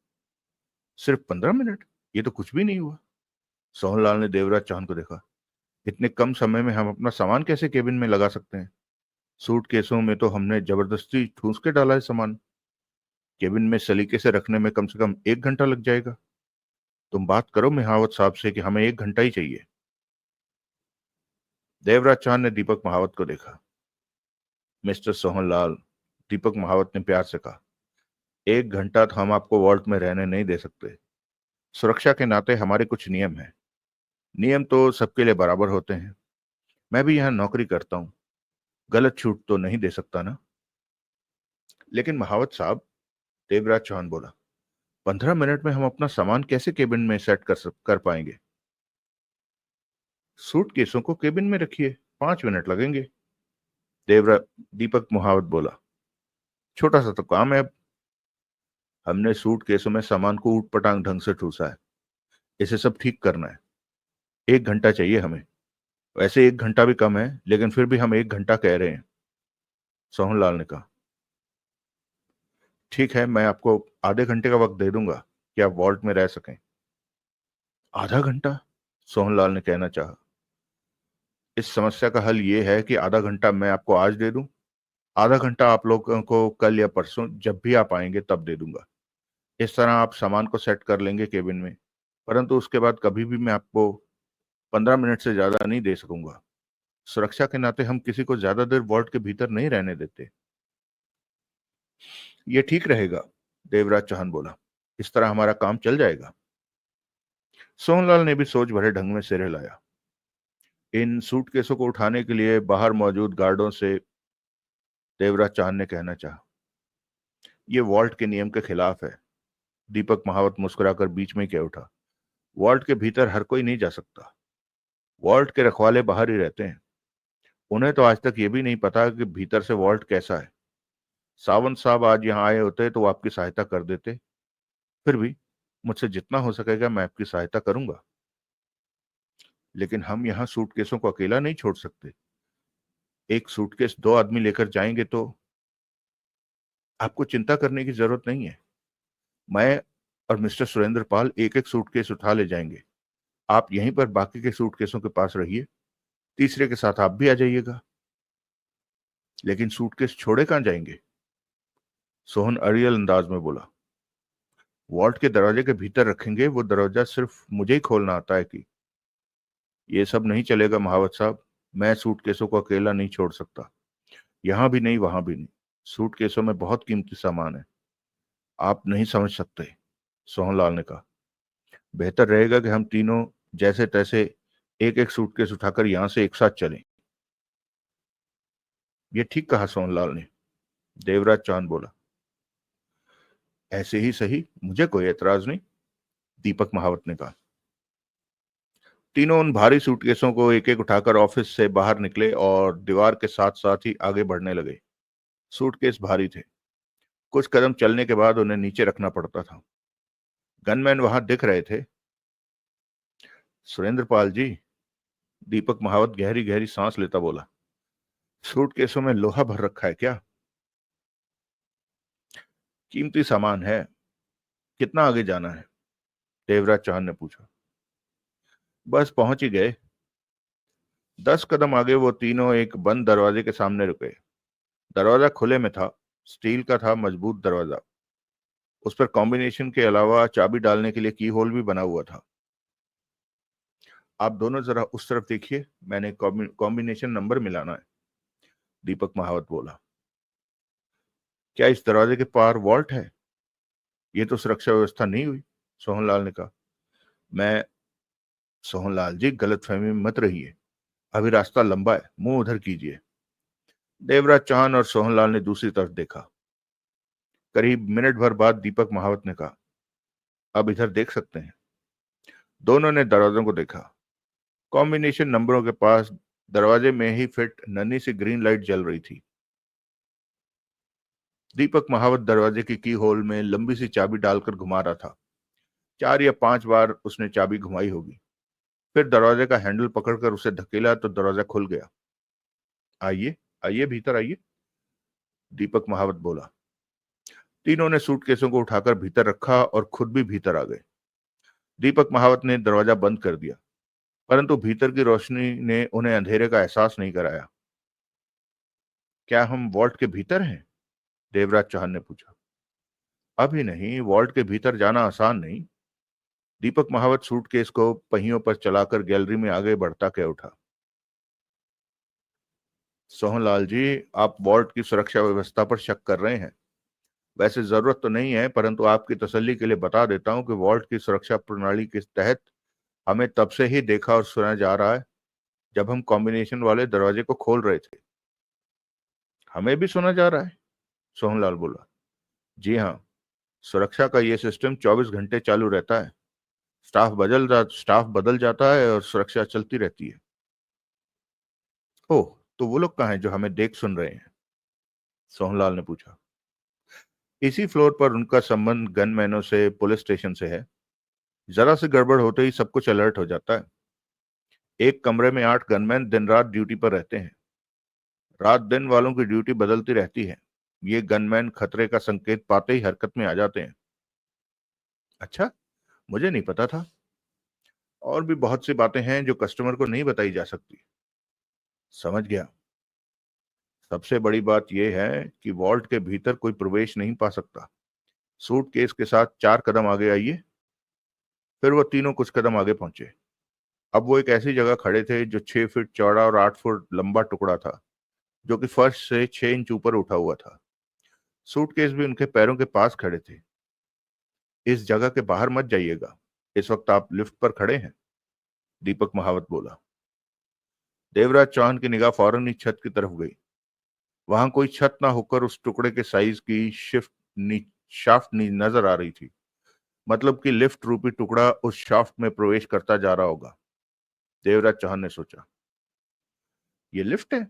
सिर्फ 15 मिनट? ये तो कुछ भी नहीं हुआ, सोहनलाल ने देवराज चौहान को देखा। इतने कम समय में हम अपना सामान कैसे केबिन में लगा सकते हैं? सूटकेसों में तो हमने जबरदस्ती ठूंस के डाला है सामान, केबिन में सलीके से रखने में कम से कम 1 घंटा लग जाएगा। तुम बात करो महावत साहब से कि हमें 1 घंटा ही चाहिए, देवराज चौहान ने दीपक महावत को देखा। मिस्टर सोहनलाल, दीपक महावत ने प्यार से कहा, 1 घंटा तो हम आपको वॉल्ट में रहने नहीं दे सकते। सुरक्षा के नाते हमारे कुछ नियम हैं। नियम तो सबके लिए बराबर होते हैं। मैं भी यहाँ नौकरी करता हूँ, गलत छूट तो नहीं दे सकता ना। लेकिन महावत साहब, देवराज चौहान बोला, 15 मिनट में हम अपना सामान कैसे केबिन में सेट कर पाएंगे? सूटकेसों को केबिन में रखिए, 5 मिनट लगेंगे, देवरा दीपक महावत बोला। छोटा सा तो काम है। अब हमने सूटकेसों में सामान को ऊट पटांग ढंग से ठूसा है, इसे सब ठीक करना है। 1 घंटा चाहिए हमें। वैसे 1 घंटा भी कम है, लेकिन फिर भी हम 1 घंटा कह रहे हैं, सोहनलाल ने कहा। ठीक है, मैं आपको आधे घंटे का वक्त दे दूंगा कि आप वॉल्ट में रह सकें। आधा घंटा? सोहनलाल ने कहना चाहा। इस समस्या का हल ये है कि आधा घंटा मैं आपको आज दे दूं, आधा घंटा आप लोगों को कल या परसों जब भी आप आएंगे तब दे दूंगा। इस तरह आप सामान को सेट कर लेंगे केबिन में, परंतु उसके बाद कभी भी मैं आपको 15 मिनट से ज्यादा नहीं दे सकूंगा। सुरक्षा के नाते हम किसी को ज्यादा देर वॉल्ट के भीतर नहीं रहने देते। ये ठीक रहेगा, देवराज चौहान बोला। इस तरह हमारा काम चल जाएगा। सोहनलाल ने भी सोच भरे ढंग में सिर हिलाया। इन सूटकेसों को उठाने के लिए बाहर मौजूद गार्डों से, देवराज चौहान ने कहना चाहा, यह वॉल्ट के नियम के खिलाफ है, दीपक महावत मुस्कुराकर बीच में कह उठा। वॉल्ट के भीतर हर कोई नहीं जा सकता। वॉल्ट के रखवाले बाहर ही रहते हैं। उन्हें तो आज तक ये भी नहीं पता कि भीतर से वॉल्ट कैसा है। सावंत साहब आज यहाँ आए होते तो वो आपकी सहायता कर देते। फिर भी मुझसे जितना हो सकेगा मैं आपकी सहायता करूंगा। लेकिन हम यहाँ सूटकेसों को अकेला नहीं छोड़ सकते। एक सूटकेस 2 आदमी लेकर जाएंगे तो आपको चिंता करने की जरूरत नहीं है। मैं और मिस्टर सुरेंद्र पाल एक एक सूटकेस उठा ले जाएंगे। आप यहीं पर बाकी के सूटकेसों के पास रहिए, तीसरे के साथ आप भी आ जाइएगा। लेकिन सूटकेस छोड़े कहां जाएंगे, सोहन अड़ियल अंदाज में बोला। वॉल्ट के दरवाजे के भीतर रखेंगे, वो दरवाजा सिर्फ मुझे ही खोलना आता है कि। ये सब नहीं चलेगा महावत साहब, मैं सूटकेसों को अकेला नहीं छोड़ सकता, यहां भी नहीं वहां भी नहीं। सूटकेसों में बहुत कीमती सामान है, आप नहीं समझ सकते, सोहनलाल ने कहा। बेहतर रहेगा कि हम तीनों जैसे तैसे एक एक सूटकेस उठाकर यहां से एक साथ चलें। ये ठीक कहा सोहनलाल ने, देवराज चौहान बोला। ऐसे ही सही, मुझे कोई एतराज नहीं, दीपक महावत ने कहा। तीनों उन भारी सूटकेसों को एक एक उठाकर ऑफिस से बाहर निकले और दीवार के साथ साथ ही आगे बढ़ने लगे। सूटकेस भारी थे, कुछ कदम चलने के बाद उन्हें नीचे रखना पड़ता था। गनमैन वहां दिख रहे थे। सुरेंद्र पाल जी, दीपक महावत गहरी गहरी सांस लेता बोला, सूटकेसों में लोहा भर रखा है क्या? कीमती सामान है। कितना आगे जाना है, देवराज चौहान ने पूछा। बस पहुंच ही गए। 10 कदम आगे वो तीनों एक बंद दरवाजे के सामने रुके। दरवाजा खुले में था, स्टील का था, मजबूत दरवाजा। उस पर कॉम्बिनेशन के अलावा चाबी डालने के लिए की होल भी बना हुआ था। आप दोनों जरा उस तरफ देखिए, मैंने कॉम्बिनेशन नंबर मिलाना है, दीपक महावत बोला। क्या इस दरवाजे के पार वॉल्ट है? ये तो सुरक्षा व्यवस्था नहीं हुई, सोहनलाल ने कहा। मैं सोहनलाल जी, गलतफहमी में मत रहिए, अभी रास्ता लंबा है, मुंह उधर कीजिए। देवराज चौहान और सोहनलाल ने दूसरी तरफ देखा। करीब मिनट भर बाद दीपक महावत ने कहा, अब इधर देख सकते हैं। दोनों ने दरवाजों को देखा। कॉम्बिनेशन नंबरों के पास दरवाजे में ही फिट नन्ही सी ग्रीन लाइट जल रही थी। दीपक महावत दरवाजे की होल में लंबी सी चाबी डालकर घुमा रहा था। 4 या 5 बार उसने चाबी घुमाई होगी। फिर दरवाजे का हैंडल पकड़कर उसे धकेला तो दरवाजा खुल गया। आइए आइए, भीतर आइए, दीपक महावत बोला। तीनों ने सूटकेसों को उठाकर भीतर रखा और खुद भी भीतर आ गए। दीपक महावत ने दरवाजा बंद कर दिया, परंतु भीतर की रोशनी ने उन्हें अंधेरे का एहसास नहीं कराया। क्या हम वॉल्ट के भीतर हैं? देवराज चौहान ने पूछा। अभी नहीं, वॉल्ट के भीतर जाना आसान नहीं। दीपक महावत सूटकेस को पहियों पर चलाकर गैलरी में आगे बढ़ता कह उठा। सोहनलाल जी, आप वॉल्ट की सुरक्षा व्यवस्था पर शक कर रहे हैं। वैसे जरूरत तो नहीं है, परंतु आपकी तसल्ली के लिए बता देता हूं कि वॉल्ट की सुरक्षा प्रणाली के तहत हमें तब से ही देखा और सुना जा रहा है जब हम कॉम्बिनेशन वाले दरवाजे को खोल रहे थे। हमें भी सुना जा रहा है, सोहनलाल बोला। जी हाँ, सुरक्षा का ये सिस्टम 24 घंटे चालू रहता है। स्टाफ बदल जाता है और सुरक्षा चलती रहती है। ओह, तो वो लोग कहाँ हैं जो हमें देख सुन रहे हैं? सोहनलाल ने पूछा। इसी फ्लोर पर उनका संबंध गनमैनों से, पुलिस स्टेशन से है। जरा सी गड़बड़ होते ही सब कुछ अलर्ट हो जाता है। एक कमरे में 8 गनमैन दिन रात ड्यूटी पर रहते हैं। रात दिन वालों की ड्यूटी बदलती रहती है। ये गनमैन खतरे का संकेत पाते ही हरकत में आ जाते हैं। अच्छा, मुझे नहीं पता था। और भी बहुत सी बातें हैं जो कस्टमर को नहीं बताई जा सकती। समझ गया। सबसे बड़ी बात यह है कि वॉल्ट के भीतर कोई प्रवेश नहीं पा सकता। सूटकेस के साथ 4 कदम आगे आइए। फिर वो तीनों कुछ कदम आगे पहुंचे। अब वो एक ऐसी जगह खड़े थे जो 6 फीट चौड़ा और 8 फुट लंबा टुकड़ा था, जो कि फर्श से 6 इंच ऊपर उठा हुआ था। सूटकेस भी उनके पैरों के पास खड़े थे। इस जगह के बाहर मत जाइएगा, इस वक्त आप लिफ्ट पर खड़े हैं, दीपक महावत बोला। देवराज चौहान की निगाह फौरन ही छत की तरफ गई। वहां कोई छत ना होकर उस टुकड़े के साइज की शाफ्ट नजर आ रही थी। मतलब कि लिफ्ट रूपी टुकड़ा उस शाफ्ट में प्रवेश करता जा रहा होगा, देवराज चौहान ने सोचा। ये लिफ्ट है,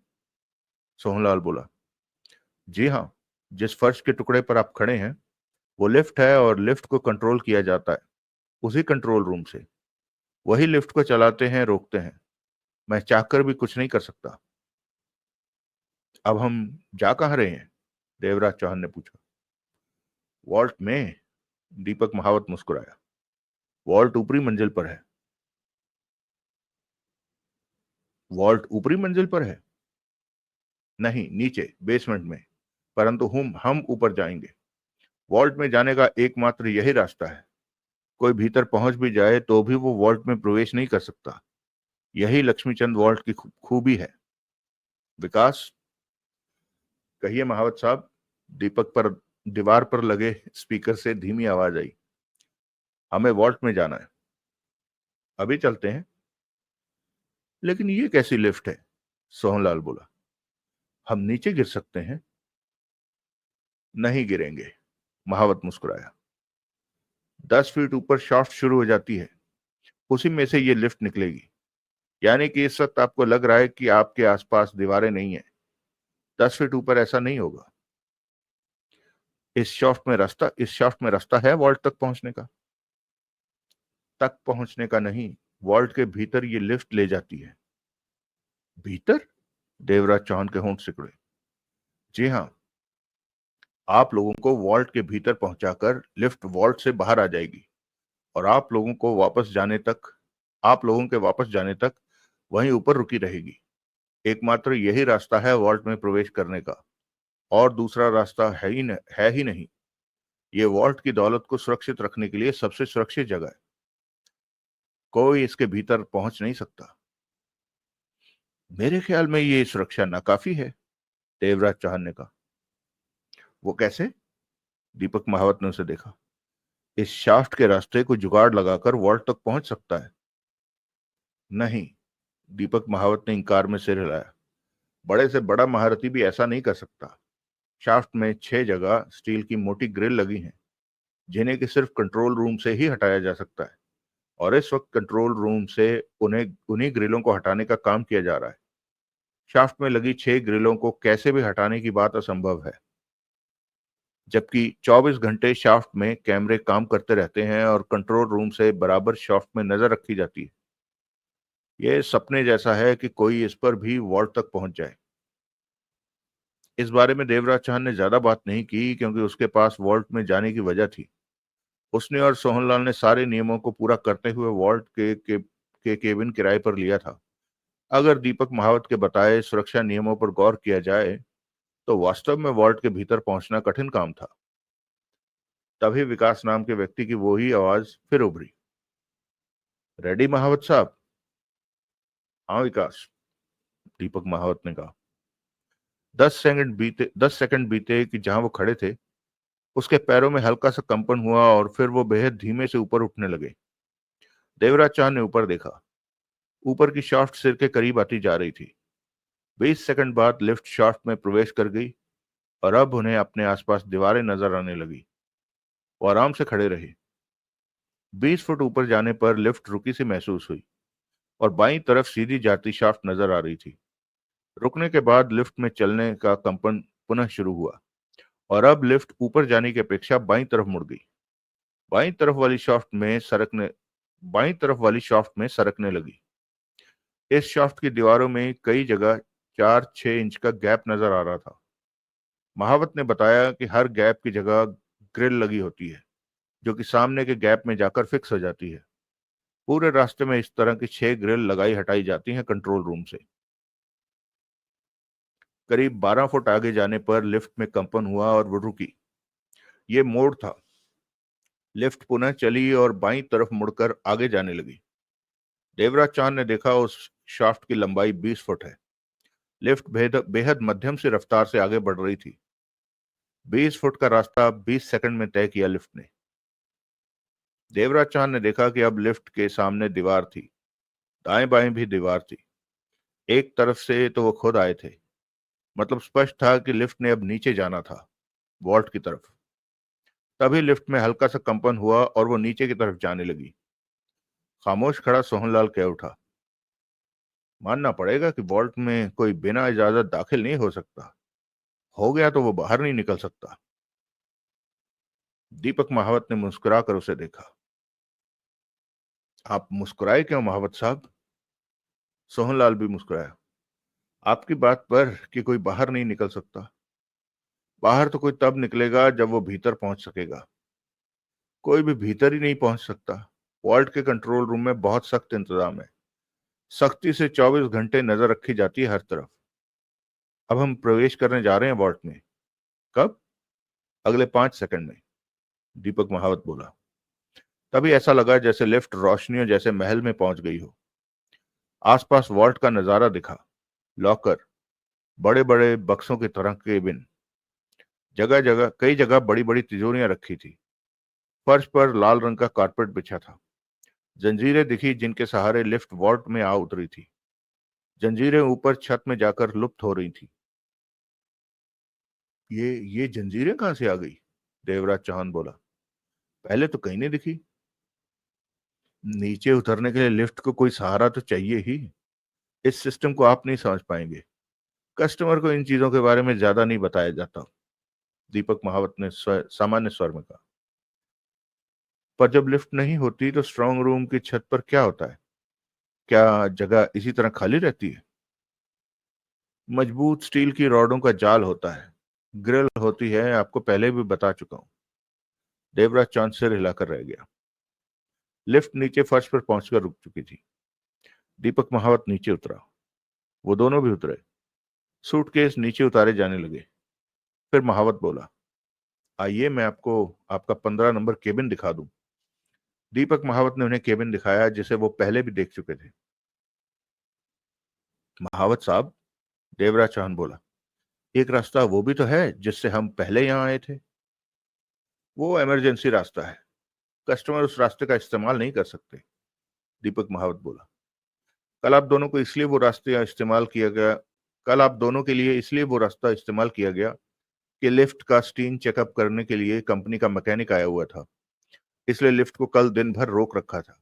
सोहनलाल बोला। जी हाँ, जिस फर्श के टुकड़े पर आप खड़े हैं वो लिफ्ट है, और लिफ्ट को कंट्रोल किया जाता है उसी कंट्रोल रूम से। वही लिफ्ट को चलाते हैं, रोकते हैं। मैं चाहकर भी कुछ नहीं कर सकता। अब हम जा कहाँ रहे हैं? देवराज चौहान ने पूछा। वॉल्ट में, दीपक महावत मुस्कुराया। वॉल्ट ऊपरी मंजिल पर है। वॉल्ट ऊपरी मंजिल पर है? नहीं, नीचे बेसमेंट में। परंतु हम ऊपर जाएंगे। वॉल्ट में जाने का एकमात्र यही रास्ता है। कोई भीतर पहुंच भी जाए तो भी वो वॉल्ट में प्रवेश नहीं कर सकता। यही लक्ष्मीचंद वॉल्ट की खूबी है। विकास, कहिए महावत साहब, दीपक पर दीवार पर लगे स्पीकर से धीमी आवाज आई। हमें वॉल्ट में जाना है। अभी चलते हैं। लेकिन ये कैसी लिफ्ट है? सोहनलाल बोला। हम नीचे गिर सकते हैं। नहीं गिरेंगे, महावत मुस्कुराया। 10 फीट ऊपर शाफ्ट शुरू हो जाती है, उसी में से ये लिफ्ट निकलेगी। यानी कि इस वक्त आपको लग रहा है कि आपके आसपास दीवारें नहीं है। 10 फीट ऊपर ऐसा नहीं होगा। इस शाफ्ट में रास्ता है वॉल्ट तक पहुंचने का? तक पहुंचने का नहीं, वॉल्ट के भीतर ये लिफ्ट ले जाती है। भीतर? देवराज चौहान के होंठ सिकुड़े। जी हाँ, आप लोगों को वॉल्ट के भीतर पहुंचाकर लिफ्ट वॉल्ट से बाहर आ जाएगी, और आप लोगों के वापस जाने तक वहीं ऊपर रुकी रहेगी। एकमात्र यही रास्ता है वॉल्ट में प्रवेश करने का। और दूसरा रास्ता है ही नहीं। ये वॉल्ट की दौलत को सुरक्षित रखने के लिए सबसे सुरक्षित जगह है। कोई इसके भीतर पहुंच नहीं सकता। मेरे ख्याल में ये सुरक्षा नाकाफी है, देवराज चौहान ने कहा। वो कैसे? दीपक महावत ने उसे देखा। इस शाफ्ट के रास्ते को जुगाड़ लगाकर वॉल्ट तक पहुंच सकता है। नहीं, दीपक महावत ने इंकार में सिर हिलाया। बड़े से बड़ा महारथी भी ऐसा नहीं कर सकता। शाफ्ट में 6 जगह स्टील की मोटी ग्रिल लगी हैं, जिन्हें कि सिर्फ कंट्रोल रूम से ही हटाया जा सकता है, और इस वक्त कंट्रोल रूम से उन्हें उन्हीं ग्रिलों को हटाने का काम किया जा रहा है। शाफ्ट में लगी 6 ग्रिलों को कैसे भी हटाने की बात असंभव है, जबकि 24 घंटे शाफ्ट में कैमरे काम करते रहते हैं और कंट्रोल रूम से बराबर शाफ्ट में नजर रखी जाती है। यह सपने जैसा है कि कोई इस पर भी वॉल्ट तक पहुंच जाए। इस बारे में देवराज चौहान ने ज्यादा बात नहीं की, क्योंकि उसके पास वॉल्ट में जाने की वजह थी। उसने और सोहनलाल ने सारे नियमों को पूरा करते हुए वॉल्ट के केबिन किराए पर लिया था। अगर दीपक महावत के बताए सुरक्षा नियमों पर गौर किया जाए तो वास्तव में वॉल्ट के भीतर पहुंचना कठिन काम था। तभी विकास नाम के व्यक्ति की वही आवाज फिर उभरी। रेडी महावत साहब? हाँ विकास, दीपक महावत ने कहा। 10 सेकंड बीते कि जहां वो खड़े थे उसके पैरों में हल्का सा कंपन हुआ और फिर वो बेहद धीमे से ऊपर उठने लगे। देवराज चांद ने ऊपर देखा। ऊपर की शाफ्ट सिर के करीब आती जा रही थी। 20 सेकंड बाद लिफ्ट शाफ्ट में प्रवेश कर गई और अब उन्हें अपने आसपास दीवारें नजर आने लगी। वो आराम से खड़े रहे। 20 फुट ऊपर जाने पर लिफ्ट रुकी सी महसूस हुई और बाईं तरफ सीधी जाती शाफ्ट नजर आ रही थी। रुकने के बाद लिफ्ट में चलने का कंपन पुनः शुरू हुआ और अब लिफ्ट ऊपर जाने की अपेक्षा बाईं तरफ मुड़ गई। बाईं तरफ वाली शाफ्ट में सरकने बाईं तरफ वाली शाफ्ट में सरकने लगी। इस शाफ्ट की दीवारों में कई जगह 4-6 इंच का गैप नजर आ रहा था। महावत ने बताया कि हर गैप की जगह ग्रिल लगी होती है, जो कि सामने के गैप में जाकर फिक्स हो जाती है। पूरे रास्ते में इस तरह की 6 ग्रिल लगाई हटाई जाती हैं कंट्रोल रूम से। करीब 12 फुट आगे जाने पर लिफ्ट में कंपन हुआ और वो रुकी। ये मोड़ था। लिफ्ट पुनः चली और बाईं तरफ मुड़कर आगे जाने लगी। देवराज चांद ने देखा उस शाफ्ट की लंबाई 20 फुट है। लिफ्ट बेहद मध्यम से रफ्तार से आगे बढ़ रही थी। 20 फुट का रास्ता 20 सेकंड में तय किया लिफ्ट ने। देवराज चांद ने देखा कि अब लिफ्ट के सामने दीवार थी, दाएं बाएं भी दीवार थी। एक तरफ से तो वो खुद आए थे, मतलब स्पष्ट था कि लिफ्ट ने अब नीचे जाना था, वॉल्ट की तरफ। तभी लिफ्ट में हल्का सा कंपन हुआ और वो नीचे की तरफ जाने लगी। खामोश खड़ा सोहनलाल कह उठा, मानना पड़ेगा कि वॉल्ट में कोई बिना इजाजत दाखिल नहीं हो सकता। हो गया तो वो बाहर नहीं निकल सकता। दीपक महावत ने मुस्कुरा कर उसे देखा। आप मुस्कुराए क्यों महावत साहब? सोहनलाल भी मुस्कुराया। आपकी बात पर कि कोई बाहर नहीं निकल सकता। बाहर तो कोई तब निकलेगा जब वो भीतर पहुंच सकेगा। कोई भी भीतर ही नहीं पहुंच सकता। वॉल्ट के कंट्रोल रूम में बहुत सख्त इंतजाम है। सख्ती से 24 घंटे नजर रखी जाती है हर तरफ। अब हम प्रवेश करने जा रहे हैं वॉल्ट में। कब? अगले 5 सेकंड में, दीपक महावत बोला। तभी ऐसा लगा जैसे लिफ्ट रोशनियों जैसे महल में पहुंच गई हो। आसपास वॉल्ट का नजारा दिखा। लॉकर, बड़े बड़े बक्सों की तरह केबिन, जगह जगह कई जगह बड़ी बड़ी तिजोरियां रखी थी। फर्श पर लाल रंग का कारपेट बिछा था। जंजीरें दिखी जिनके सहारे लिफ्ट वॉल्ट में आ उतरी थी। जंजीरें ऊपर छत में जाकर लुप्त हो रही थी। ये जंजीरें कहां से आ गई? देवराज चौहान बोला। पहले तो कहीं नहीं दिखी। नीचे उतरने के लिए लिफ्ट को कोई सहारा तो चाहिए ही। इस सिस्टम को आप नहीं समझ पाएंगे। कस्टमर को इन चीजों के बारे में ज्यादा नहीं बताया जाता, दीपक महावत ने सामान्य स्वर में कहा। पर जब लिफ्ट नहीं होती तो स्ट्रांग रूम की छत पर क्या होता है? क्या जगह इसी तरह खाली रहती है? मजबूत स्टील की रॉडों का जाल होता है। ग्रिल होती है, आपको पहले भी बता चुका हूं। देवराज चांद सिर हिलाकर रह गया। लिफ्ट नीचे फर्श पर पहुंचकर रुक चुकी थी। दीपक महावत नीचे उतरा। वो दोनों भी उतरे। सूटकेस नीचे उतारे जाने लगे। फिर महावत बोला, आइए मैं आपको आपका 15 नंबर केबिन दिखा दूं। दीपक महावत ने उन्हें केबिन दिखाया जिसे वो पहले भी देख चुके थे। महावत साहब, देवराज चौहान बोला, एक रास्ता वो भी तो है जिससे हम पहले यहां आए थे। वो इमरजेंसी रास्ता है, कस्टमर उस रास्ते का इस्तेमाल नहीं कर सकते। दीपक महावत बोला, कल आप दोनों को इसलिए वो रास्ते इस्तेमाल किया गया कल आप दोनों के लिए इसलिए वो रास्ता इस्तेमाल किया गया कि लिफ्ट का स्टीम चेकअप करने के लिए कंपनी का मैकेनिक आया हुआ था। इसलिए लिफ्ट को कल दिन भर रोक रखा था।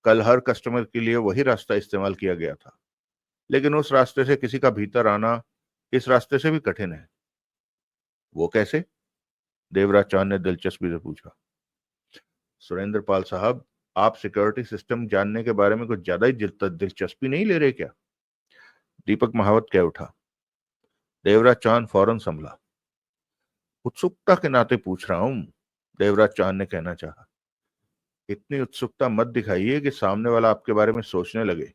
कल हर कस्टमर के लिए वही रास्ता इस्तेमाल किया गया था, लेकिन उस रास्ते से किसी का भीतर आना इस रास्ते से भी कठिन है। वो कैसे? देवराज चांद ने दिलचस्पी से पूछा। सुरेंद्र पाल साहब, आप सिक्योरिटी सिस्टम जानने के बारे में कुछ ज्यादा ही दिलचस्पी नहीं ले रहे क्या? दीपक महावत कह उठा। देवराज चांद फौरन संभला। उत्सुकता के नाते पूछ रहा हूं, देवराज चांद ने कहना चाहा। इतनी उत्सुकता मत दिखाइए कि सामने वाला आपके बारे में सोचने लगे।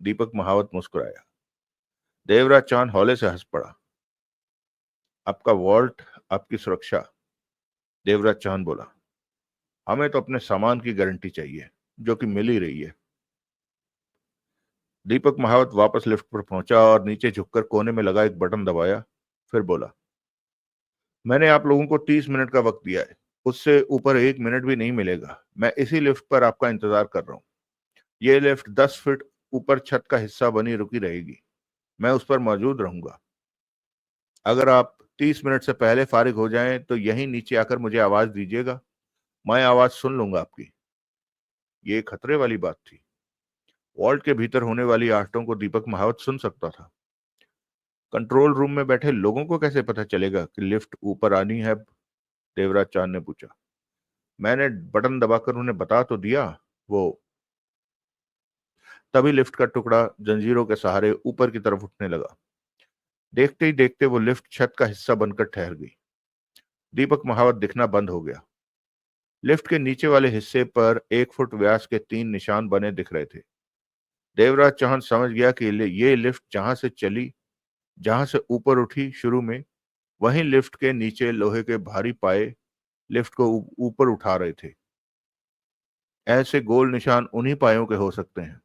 दीपक महावत मुस्कुराया। देवराज चांद हौले से हंस पड़ा। आपका वॉल्ट, आपकी सुरक्षा। देवराज चांद बोला, हमें तो अपने सामान की गारंटी चाहिए, जो कि मिल ही रही है। दीपक महावत वापस लिफ्ट पर पहुंचा और नीचे झुककर कोने में लगा एक बटन दबाया। फिर बोला, मैंने आप लोगों को 30 मिनट का वक्त दिया है, उससे ऊपर 1 मिनट भी नहीं मिलेगा। मैं इसी लिफ्ट पर आपका इंतजार कर रहा हूं। ये लिफ्ट 10 फीट ऊपर छत का हिस्सा बनी रुकी रहेगी। मैं उस पर मौजूद रहूंगा। अगर आप 30 मिनट से पहले फारिग हो जाएं तो यहीं नीचे आकर मुझे आवाज दीजिएगा। मैं आवाज सुन लूंगा आपकी। ये खतरे वाली बात थी। वॉल्ट के भीतर होने वाली आहटों को दीपक महावत सुन सकता था। कंट्रोल रूम में बैठे लोगों को कैसे पता चलेगा कि लिफ्ट ऊपर आनी है? देवराज चांद ने पूछा। मैंने बटन दबाकर उन्हें बता तो दिया। वो तभी लिफ्ट का टुकड़ा जंजीरों के सहारे ऊपर की तरफ उठने लगा। देखते ही देखते वो लिफ्ट छत का हिस्सा बनकर ठहर गई। दीपक महावत दिखना बंद हो गया। लिफ्ट के नीचे वाले हिस्से पर 1 फुट व्यास के 3 निशान बने दिख रहे थे। देवराज चौहान समझ गया कि ये लिफ्ट जहां से ऊपर उठी शुरू में, वहीं लिफ्ट के नीचे लोहे के भारी पाए लिफ्ट को ऊपर उठा रहे थे। ऐसे गोल निशान उन्हीं पायों के हो सकते हैं।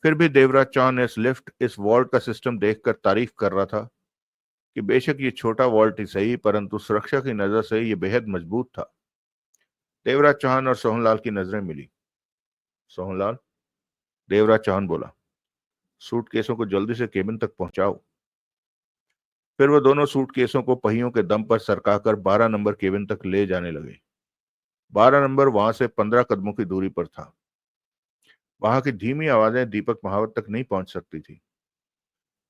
फिर भी देवराज चौहान इस वॉल्ट का सिस्टम देखकर तारीफ कर रहा था कि बेशक ये छोटा वॉल्ट ही सही, परंतु सुरक्षा की नजर से ये बेहद मजबूत था। देवराज चौहान और सोहनलाल की नजरें मिली। सोहनलाल, देवराज चौहान बोला, सूटकेसों को जल्दी से केबिन तक पहुंचाओ। फिर वो दोनों सूटकेसों को पहियों के दम पर सरकाकर 12 नंबर केबिन तक ले जाने लगे। 12 नंबर वहां से 15 कदमों की दूरी पर था। वहां की धीमी आवाजें दीपक महावत तक नहीं पहुंच सकती थी।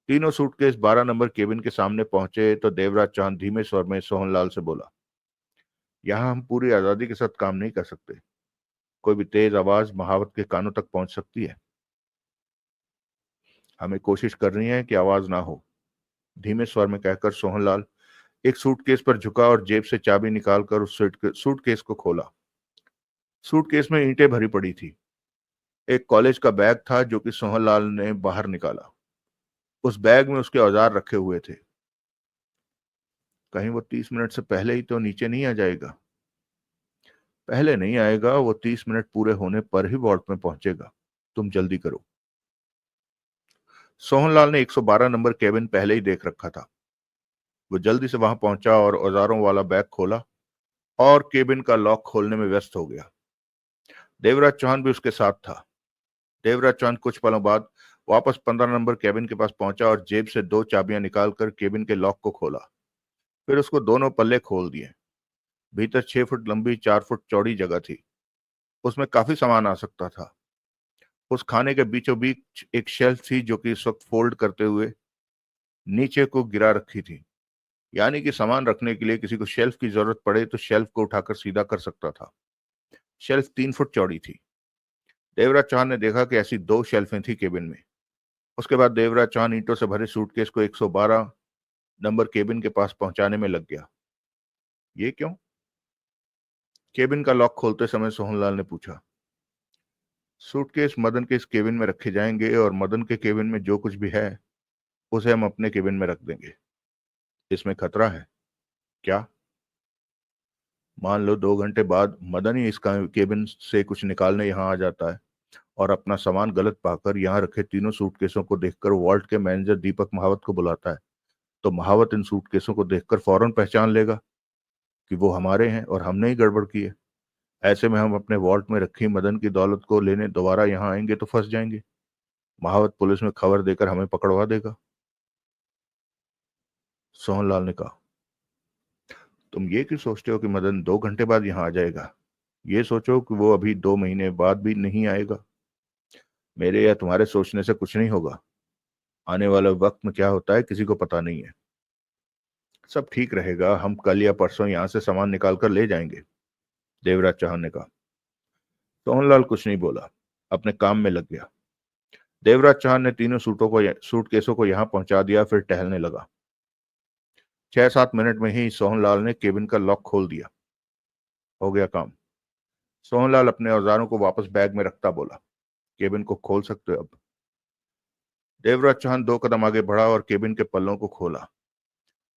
तीनों सूटकेस 12 नंबर केबिन के सामने पहुंचे तो देवराज चांद धीमे स्वर में सोहनलाल से बोला, यहां हम पूरी आजादी के साथ काम नहीं कर सकते। कोई भी तेज आवाज महावत के कानों तक पहुंच सकती है। हमें कोशिश करनी है कि आवाज ना हो। धीमे स्वर में कहकर सोहनलाल एक सूटकेस पर झुका और जेब से चाबी निकालकर उस सूटकेस को खोला। सूटकेस में ईंटें भरी पड़ी थी। एक कॉलेज का बैग था जो कि सोहनलाल ने बाहर निकाला। उस बैग में उसके औजार रखे हुए थे। कहीं वो 30 मिनट से पहले ही तो नीचे नहीं आ जाएगा? पहले नहीं आएगा, वो 30 मिनट पूरे होने पर ही वॉर्ड में पहुंचेगा। तुम जल्दी करो। सोहनलाल ने 112 नंबर केबिन पहले ही देख रखा था। वो जल्दी से वहां पहुंचा और औजारों वाला बैग खोला और केबिन का लॉक खोलने में व्यस्त हो गया। देवराज चौहान भी उसके साथ था। देवराज चौहान कुछ पलों बाद वापस 15 नंबर केबिन के पास पहुंचा और जेब से 2 चाबियां निकालकर केबिन के लॉक को खोला। फिर उसको दोनों पल्ले खोल दिए। भीतर 6 फुट लंबी 4 फुट चौड़ी जगह थी। उसमें काफी सामान आ सकता था। उस खाने के बीचों बीच एक शेल्फ थी जो कि इस वक्त फोल्ड करते हुए नीचे को गिरा रखी थी। यानी कि सामान रखने के लिए किसी को शेल्फ की जरूरत पड़े तो शेल्फ को उठाकर सीधा कर सकता था। शेल्फ 3 फुट चौड़ी थी। देवराज चौहान ने देखा कि ऐसी 2 शेल्फें थी केबिन में। उसके बाद देवराज चौहान ईंटों से भरे सूटकेस को 112 नंबर केबिन के पास पहुंचाने में लग गया। ये क्यों? केबिन का लॉक खोलते समय सोहनलाल ने पूछा। सूटकेस मदन के इस केबिन में रखे जाएंगे और मदन के केबिन में जो कुछ भी है उसे हम अपने केबिन में रख देंगे। इसमें खतरा है क्या? मान लो 2 घंटे बाद मदन ही इस केबिन से कुछ निकालने यहाँ आ जाता है और अपना सामान गलत पाकर यहाँ रखे तीनों सूटकेसों को देखकर वॉल्ट के मैनेजर दीपक महावत को बुलाता है। तो महावत इन सूटकेसों को देखकर फौरन पहचान लेगा कि वो हमारे हैं और हमने ही गड़बड़ की है। ऐसे में हम अपने वॉल्ट में रखी मदन की दौलत को लेने दोबारा यहाँ आएंगे तो फंस जाएंगे। महावत पुलिस में खबर देकर हमें पकड़वा देगा। सोहनलाल ने कहा, तुम ये क्यों सोचते हो कि मदन 2 घंटे बाद यहाँ आ जाएगा? ये सोचो कि वो अभी 2 महीने बाद भी नहीं आएगा। मेरे या तुम्हारे सोचने से कुछ नहीं होगा। आने वाले वक्त में क्या होता है किसी को पता नहीं है। सब ठीक रहेगा, हम कल या परसों यहाँ से सामान निकाल कर ले जाएंगे, देवराज चौहान ने कहा। सोहनलाल कुछ नहीं बोला, अपने काम में लग गया। देवराज चौहान ने तीनों सूटकेसों को यहाँ पहुंचा दिया, फिर टहलने लगा। 6-7 मिनट में ही सोहनलाल ने केबिन का लॉक खोल दिया। हो गया काम। सोहनलाल अपने औजारों को वापस बैग में रखता बोला, केबिन को खोल सकते हो अब। देवराज चौहान 2 कदम आगे बढ़ा और केबिन के पल्लों को खोला।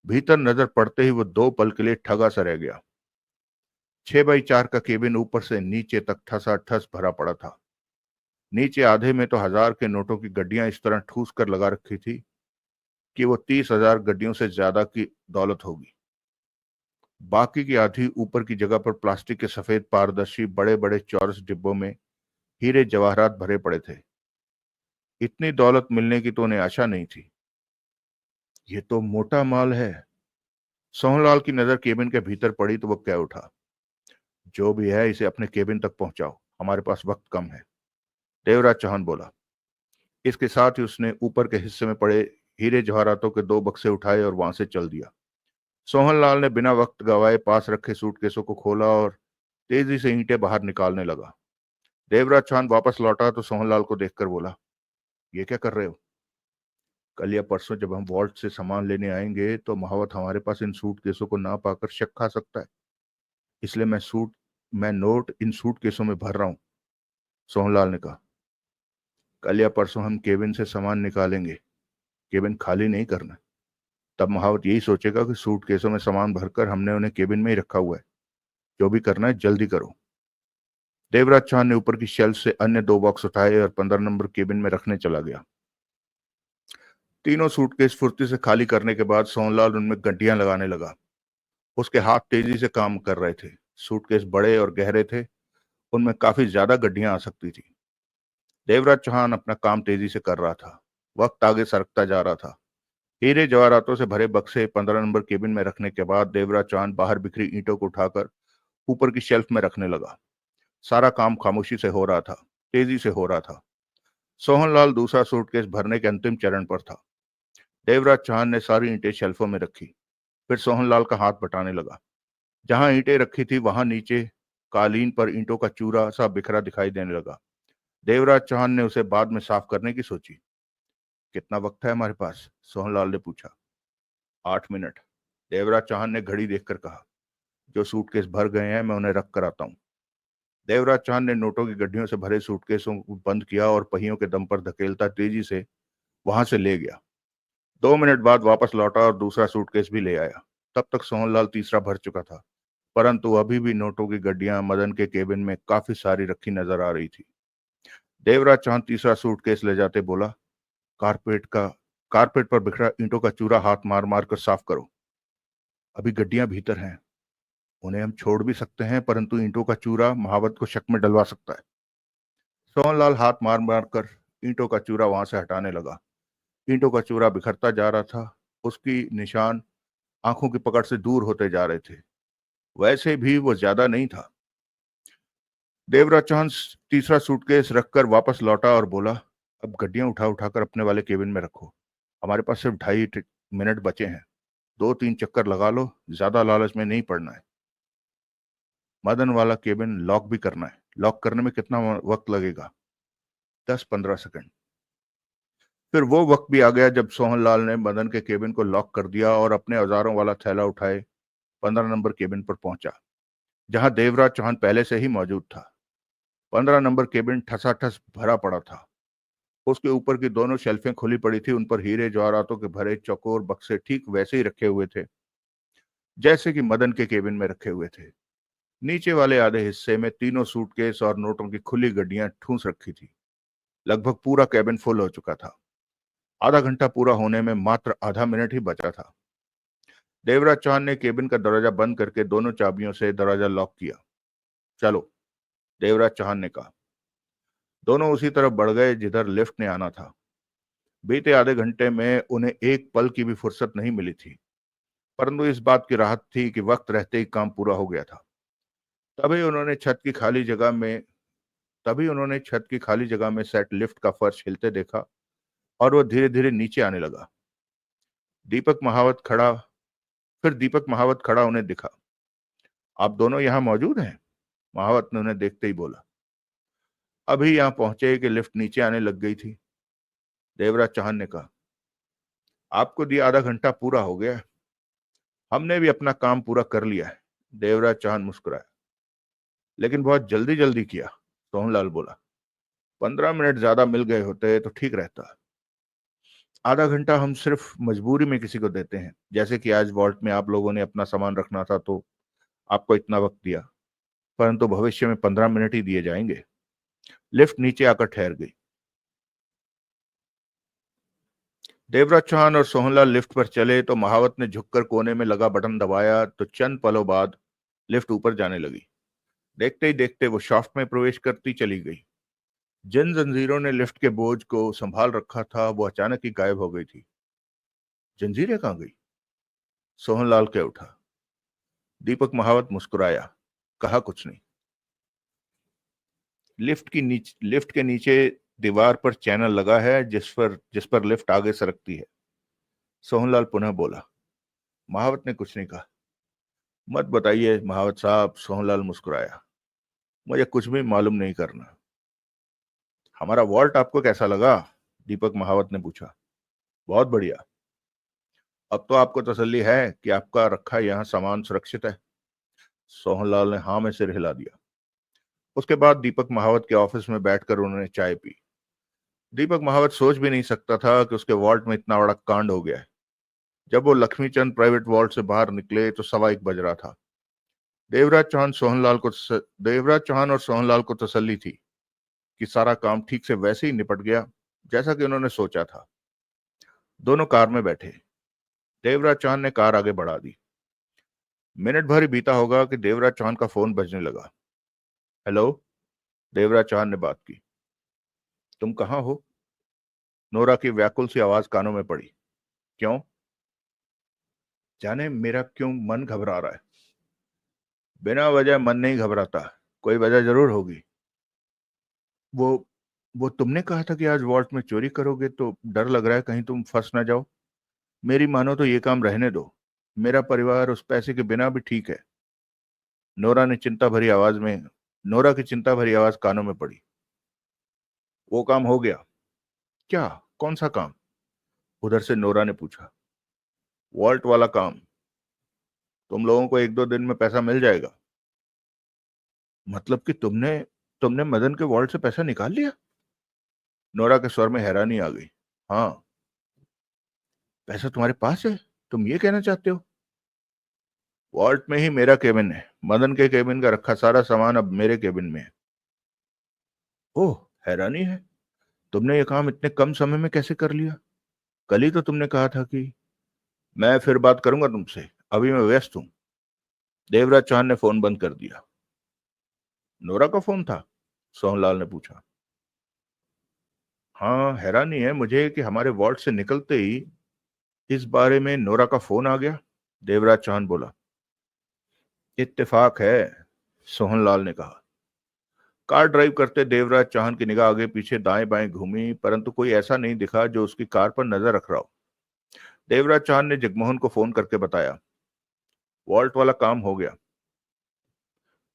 भीतर नजर पड़ते ही वो 2 पल के लिए ठगा सा रह गया। 6x4 का केबिन ऊपर से नीचे तक ठसाठस भरा पड़ा था। नीचे आधे में तो 1000 के नोटों की गड्डियां इस तरह ठूस कर लगा रखी थी कि वो 30,000 गड्डियों से ज्यादा की दौलत होगी। बाकी की आधी ऊपर की जगह पर प्लास्टिक के सफेद पारदर्शी बड़े बड़े चौरस डिब्बों में हीरे जवाहरात भरे पड़े थे। इतनी दौलत मिलने की तो उन्हें आशा नहीं थी। ये तो मोटा माल है। सोहनलाल की नजर केबिन के भीतर पड़ी तो वो कह उठा, जो भी है इसे अपने केबिन तक पहुंचाओ, हमारे पास वक्त कम है। देवराज चौहान बोला। इसके साथ ही उसने ऊपर के हिस्से में पड़े हीरे जवाहरातों के 2 बक्से उठाए और वहां से चल दिया। सोहनलाल ने बिना वक्त गवाए पास रखे सूटकेसों को खोला और तेजी से ईंटें बाहर निकालने लगा। देवराज चौहान वापस लौटा तो सोहनलाल को देखकर बोला, ये क्या कर रहे हो? कल या परसों जब हम वॉल्ट से सामान लेने आएंगे तो महावत हमारे पास इन सूटकेसों को ना पाकर शक खा सकता है, इसलिए मैं नोट इन सूटकेसों में भर रहा हूं, सोहनलाल ने कहा। कल या परसों हम केबिन से सामान निकालेंगे, केबिन खाली नहीं करना। तब महावत यही सोचेगा कि सूटकेसों में सामान भरकर हमने उन्हें केबिन में ही रखा हुआ है। जो भी करना है जल्दी करो। देवराज चौहान ने ऊपर की शेल्फ से अन्य 2 बॉक्स उठाए और 15 नंबर केबिन में रखने चला गया। तीनों सूटकेस फुर्ती से खाली करने के बाद सोहनलाल उनमें गड्डियां लगाने लगा। उसके हाथ तेजी से काम कर रहे थे। सूटकेस बड़े और गहरे थे, उनमें काफी ज्यादा गड्डियां आ सकती थी। देवराज चौहान अपना काम तेजी से कर रहा था। वक्त आगे सरकता जा रहा था। हीरे जवाहरातों से भरे बक्से 15 नंबर केबिन में रखने के बाद देवराज चौहान बाहर बिखरी ईंटों को उठाकर ऊपर की शेल्फ में रखने लगा। सारा काम खामोशी से हो रहा था, तेजी से हो रहा था। सोहनलाल दूसरा सूटकेस भरने के अंतिम चरण पर था। देवराज चौहान ने सारी ईंटें शेल्फों में रखी, फिर सोहनलाल का हाथ बटाने लगा। जहां ईंटें रखी थी वहां नीचे कालीन पर ईंटों का चूरा सा बिखरा दिखाई देने लगा। देवराज चौहान ने उसे बाद में साफ करने की सोची। कितना वक्त है हमारे पास? सोहनलाल ने पूछा। 8 मिनट, देवराज चौहान ने घड़ी देखकर कहा। जो सूटकेस भर गए हैं मैं उन्हें रख कर आता हूं। देवराज चौहान ने नोटों की गड्डियों से भरे सूटकेसों को बंद किया और पहियों के दम पर धकेलता तेजी से वहां से ले गया। 2 मिनट बाद वापस लौटा और दूसरा सूटकेस भी ले आया। तब तक सोहनलाल तीसरा भर चुका था, परंतु अभी भी नोटों की गड्डियां मदन के केबिन में काफी सारी रखी नजर आ रही थी। देवराज चौहान तीसरा सूटकेस ले जाते बोला, कारपेट का कारपेट पर बिखरा ईंटों का चूरा हाथ मार मार कर साफ करो। अभी गड्डियां भीतर हैं, उन्हें हम छोड़ भी सकते हैं, परंतु ईंटों का चूरा महावत को शक में डलवा सकता है। सोहनलाल हाथ मार मार कर ईंटों का चूरा वहां से हटाने लगा। ईंटों का चूरा बिखरता जा रहा था। उसकी निशान आंखों की पकड़ से दूर होते जा रहे थे। वैसे भी वो ज्यादा नहीं था। देवराज चौहान तीसरा सूटकेस रखकर वापस लौटा और बोला, अब गड्डियां उठा उठाकर अपने वाले केबिन में रखो। हमारे पास सिर्फ 2.5 मिनट बचे हैं। 2-3 चक्कर लगा लो, ज्यादा लालच में नहीं पड़ना है। मदन वाला केबिन लॉक भी करना है। लॉक करने में कितना वक्त लगेगा? 10-15 सेकंड। फिर वो वक्त भी आ गया जब सोहनलाल ने मदन के केबिन को लॉक कर दिया और अपने औजारों वाला थैला उठाए 15 नंबर केबिन पर पहुंचा, जहां देवराज चौहान पहले से ही मौजूद था। 15 नंबर केबिन ठसाठस भरा पड़ा था। उसके ऊपर की दोनों शेल्फें खुली पड़ी थी, उन पर हीरे जवाहरातों के भरे चौकोर बक्से ठीक वैसे ही रखे हुए थे जैसे कि मदन के केबिन में रखे हुए थे। नीचे वाले आधे हिस्से में तीनों सूटकेस और नोटों की खुली गड्डियां ठूंस रखी थी। लगभग पूरा केबिन फुल हो चुका था। आधा घंटा पूरा होने में मात्र आधा मिनट ही बचा था। देवराज चौहान ने केबिन का दरवाजा बंद करके दोनों चाबियों से दरवाजा लॉक किया। चलो, देवराज चौहान ने कहा। दोनों उसी तरफ बढ़ गए जिधर लिफ्ट ने आना था। बीते आधे घंटे में उन्हें एक पल की भी फुर्सत नहीं मिली थी, परंतु इस बात की राहत थी कि वक्त रहते ही काम पूरा हो गया था। तभी उन्होंने छत की खाली जगह में तभी उन्होंने छत की खाली जगह में सेट लिफ्ट का फर्श हिलते देखा और वह धीरे धीरे नीचे आने लगा। दीपक महावत खड़ा फिर दीपक महावत खड़ा उन्हें दिखा। आप दोनों यहाँ मौजूद हैं? महावत ने उन्हें देखते ही बोला। अभी यहाँ पहुंचे कि लिफ्ट नीचे आने लग गई थी, देवराज चौहान ने कहा। आपको दिया आधा घंटा पूरा हो गया है। हमने भी अपना काम पूरा कर लिया है, देवराज चौहान मुस्कुराया। लेकिन बहुत जल्दी जल्दी किया, सोहनलाल बोला। 15 मिनट ज्यादा मिल गए होते तो ठीक रहता। आधा घंटा हम सिर्फ मजबूरी में किसी को देते हैं, जैसे कि आज वॉल्ट में आप लोगों ने अपना सामान रखना था तो आपको इतना वक्त दिया, परंतु भविष्य में 15 मिनट ही दिए जाएंगे। लिफ्ट नीचे आकर ठहर गई। देवराज चौहान और सोहनलाल लिफ्ट पर चले तो महावत ने झुककर कोने में लगा बटन दबाया तो चंद पलों बाद लिफ्ट ऊपर जाने लगी। देखते ही देखते वो शाफ्ट में प्रवेश करती चली गई। जिन जंजीरों ने लिफ्ट के बोझ को संभाल रखा था वो अचानक ही गायब हो गई थी। जंजीरें कहाँ गई? सोहनलाल कह उठा। दीपक महावत मुस्कुराया, कहा कुछ नहीं। लिफ्ट के नीचे दीवार पर चैनल लगा है जिस पर लिफ्ट आगे सरकती है, सोहनलाल पुनः बोला। महावत ने कुछ नहीं कहा। मत बताइए महावत साहब, सोहनलाल मुस्कुराया। मुझे कुछ भी मालूम नहीं करना। हमारा वॉल्ट आपको कैसा लगा? दीपक महावत ने पूछा। बहुत बढ़िया। अब तो आपको तसल्ली है कि आपका रखा यहाँ सामान सुरक्षित है? सोहनलाल ने हाँ में सिर हिला दिया। उसके बाद दीपक महावत के ऑफिस में बैठकर उन्होंने चाय पी। दीपक महावत सोच भी नहीं सकता था कि उसके वॉल्ट में इतना बड़ा कांड हो गया है। जब वो लक्ष्मीचंद प्राइवेट वॉल्ट से बाहर निकले तो 1:15 बज रहा था। देवराज चौहान और सोहनलाल को तसल्ली थी कि सारा काम ठीक से वैसे ही निपट गया जैसा कि उन्होंने सोचा था। दोनों कार में बैठे। देवराज चौहान ने कार आगे बढ़ा दी। मिनट भर ही बीता होगा कि देवराज चौहान का फोन बजने लगा। हेलो, देवराज चौहान ने बात की। तुम कहाँ हो? नोरा की व्याकुल सी आवाज कानों में पड़ी। क्यों? जाने मेरा क्यों मन घबरा रहा है। बिना वजह मन नहीं घबराता, कोई वजह जरूर होगी। वो वो तुमने कहा था कि आज वॉल्ट में चोरी करोगे तो डर लग रहा है कहीं तुम फंस ना जाओ। मेरी मानो तो ये काम रहने दो। मेरा परिवार उस पैसे के बिना भी ठीक है। नोरा की चिंता भरी आवाज कानों में पड़ी। वो काम हो गया? क्या? कौन सा काम? उधर से नोरा ने पूछा। वॉल्ट वाला काम। तुम लोगों को 1-2 दिन में पैसा मिल जाएगा। मतलब कि तुमने तुमने मदन के वॉल्ट से पैसा निकाल लिया? नोरा के स्वर में हैरानी आ गई। हाँ। पैसा तुम्हारे पास है, तुम ये कहना चाहते हो? वॉल्ट में ही मेरा केबिन है। मदन के केबिन का रखा सारा सामान अब मेरे केबिन में है। ओह, हैरानी है। तुमने ये काम इतने कम समय में कैसे कर लिया? कल ही तो तुमने कहा था कि मैं फिर बात करूंगा तुमसे, अभी मैं व्यस्त हूं। देवराज चौहान ने फोन बंद कर दिया। नोरा का फोन था? सोहनलाल ने पूछा। हाँ, हैरानी है मुझे कि हमारे वॉल्ट से निकलते ही इस बारे में नोरा का फोन आ गया, देवराज चौहान बोला। इत्तेफाक है, सोहनलाल ने कहा। कार ड्राइव करते देवराज चौहान की निगाह आगे पीछे दाएं बाएं घूमी, परंतु कोई ऐसा नहीं दिखा जो उसकी कार पर नजर रख रहा हो। देवराज चौहान ने जगमोहन को फोन करके बताया, वॉल्ट वाला काम हो गया।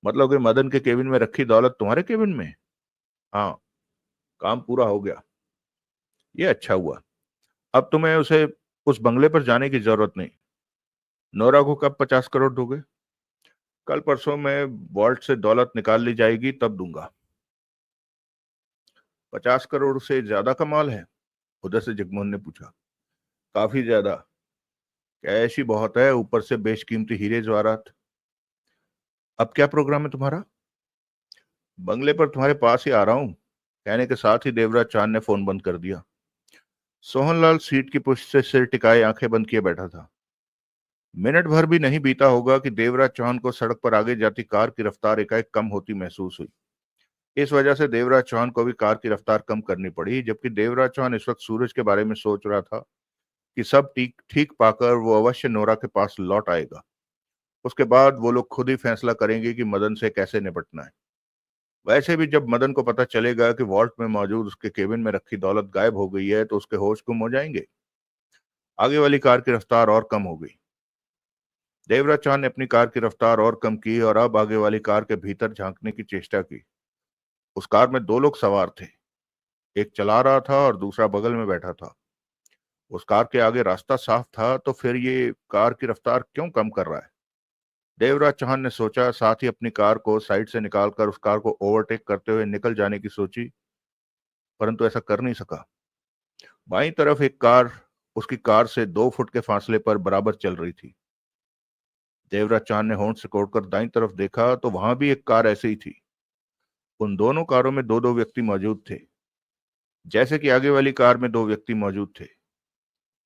मतलब कि मदन के केबिन में रखी दौलत तुम्हारे केबिन में? हाँ, काम पूरा हो गया। ये अच्छा हुआ। अब तुम्हें उसे उस बंगले पर जाने की जरूरत नहीं। नोरा को कब 50 करोड़ दोगे? कल परसों में वॉल्ट से दौलत निकाल ली जाएगी तब दूंगा। 50 करोड़ से ज्यादा का माल है? उधर से जगमोहन ने पूछा। काफी ज्यादा। कैश ही बहुत है, ऊपर से बेशकीमती हीरे जवाहरात। अब क्या प्रोग्राम है तुम्हारा? बंगले पर तुम्हारे पास ही आ रहा हूं। कहने के साथ ही देवराज चांद ने फोन बंद कर दिया। सोहनलाल सीट की पुष्ट से सिर टिकाए आंखें बंद किए बैठा था। मिनट भर भी नहीं बीता होगा कि देवराज चौहान को सड़क पर आगे जाती कार की रफ्तार एकाएक कम होती महसूस हुई। इस वजह से देवराज चौहान को भी कार की रफ्तार कम करनी पड़ी, जबकि देवराज चौहान इस वक्त सूरज के बारे में सोच रहा था कि सब ठीक ठीक पाकर वो अवश्य नोरा के पास लौट आएगा। उसके बाद वो लोग खुद ही फैसला करेंगे कि मदन से कैसे निपटना है। वैसे भी जब मदन को पता चलेगा कि वॉल्ट में मौजूद उसके केबिन में रखी दौलत गायब हो गई है तो उसके होश गुम हो जाएंगे। आगे वाली कार की रफ्तार और कम हो गई। देवराज चौहान ने अपनी कार की रफ्तार और कम की और अब आगे वाली कार के भीतर झांकने की चेष्टा की। उस कार में दो लोग सवार थे। एक चला रहा था और दूसरा बगल में बैठा था। उस कार के आगे रास्ता साफ था, तो फिर ये कार की रफ्तार क्यों कम कर रहा है? देवराज चौहान ने सोचा, साथ ही अपनी कार को साइड से निकालकर उस कार को ओवरटेक करते हुए निकल जाने की सोची, परंतु ऐसा कर नहीं सका। बाईं तरफ एक कार उसकी कार से 2 फुट के फासले पर बराबर चल रही थी। देवराज चौहान ने होंठ सिकोड़कर दाईं तरफ देखा तो वहां भी एक कार ऐसे ही थी। उन दोनों कारों में दो दो व्यक्ति मौजूद थे, जैसे कि आगे वाली कार में दो व्यक्ति मौजूद थे।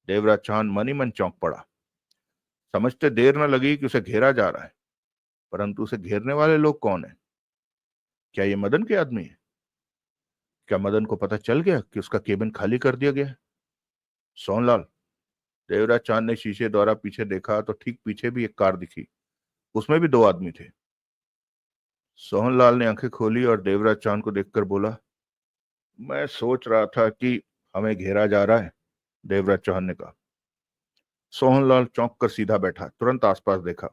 देवराज चौहान मन ही मन चौंक पड़ा। समझते देर न लगी कि उसे घेरा जा रहा है, परंतु उसे घेरने वाले लोग कौन है? क्या ये मदन के आदमी है? क्या मदन को पता चल गया कि उसका केबिन खाली कर दिया गया है? सोहनलाल, देवराज चांद ने शीशे द्वारा पीछे देखा तो ठीक पीछे भी एक कार दिखी। उसमें भी दो आदमी थे। सोहनलाल ने आंखें खोली और देवराज चांद को देखकर बोला, मैं सोच रहा था कि हमें घेरा जा रहा है। देवराज चौहान ने कहा। सोहनलाल चौंक कर सीधा बैठा, तुरंत आसपास देखा।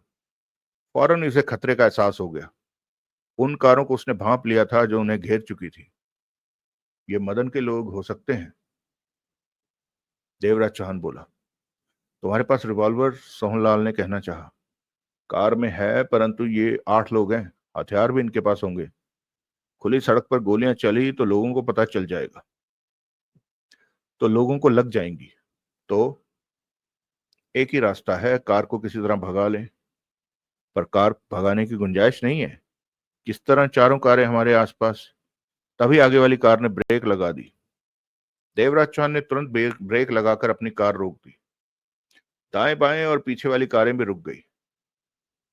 फौरन उसे खतरे का एहसास हो गया। उन कारों को उसने भांप लिया था जो उन्हें घेर चुकी थी। ये मदन के लोग हो सकते हैं, देवराज चौहान बोला। तुम्हारे पास रिवॉल्वर? सोहनलाल ने कहना चाहा। कार में है, परंतु ये 8 लोग हैं, हथियार भी इनके पास होंगे। खुली सड़क पर गोलियां चली तो लोगों को पता चल जाएगा, तो लोगों को लग जाएंगी। तो एक ही रास्ता है, कार को किसी तरह भगा लें। पर कार भगाने की गुंजाइश नहीं है। किस तरह? चारों कारें हमारे आसपास। तभी आगे वाली कार ने ब्रेक लगा दी। देवराज चौहान ने तुरंत ब्रेक लगाकर अपनी कार रोक दी। दाएं बाएं और पीछे वाली कारें भी रुक गई।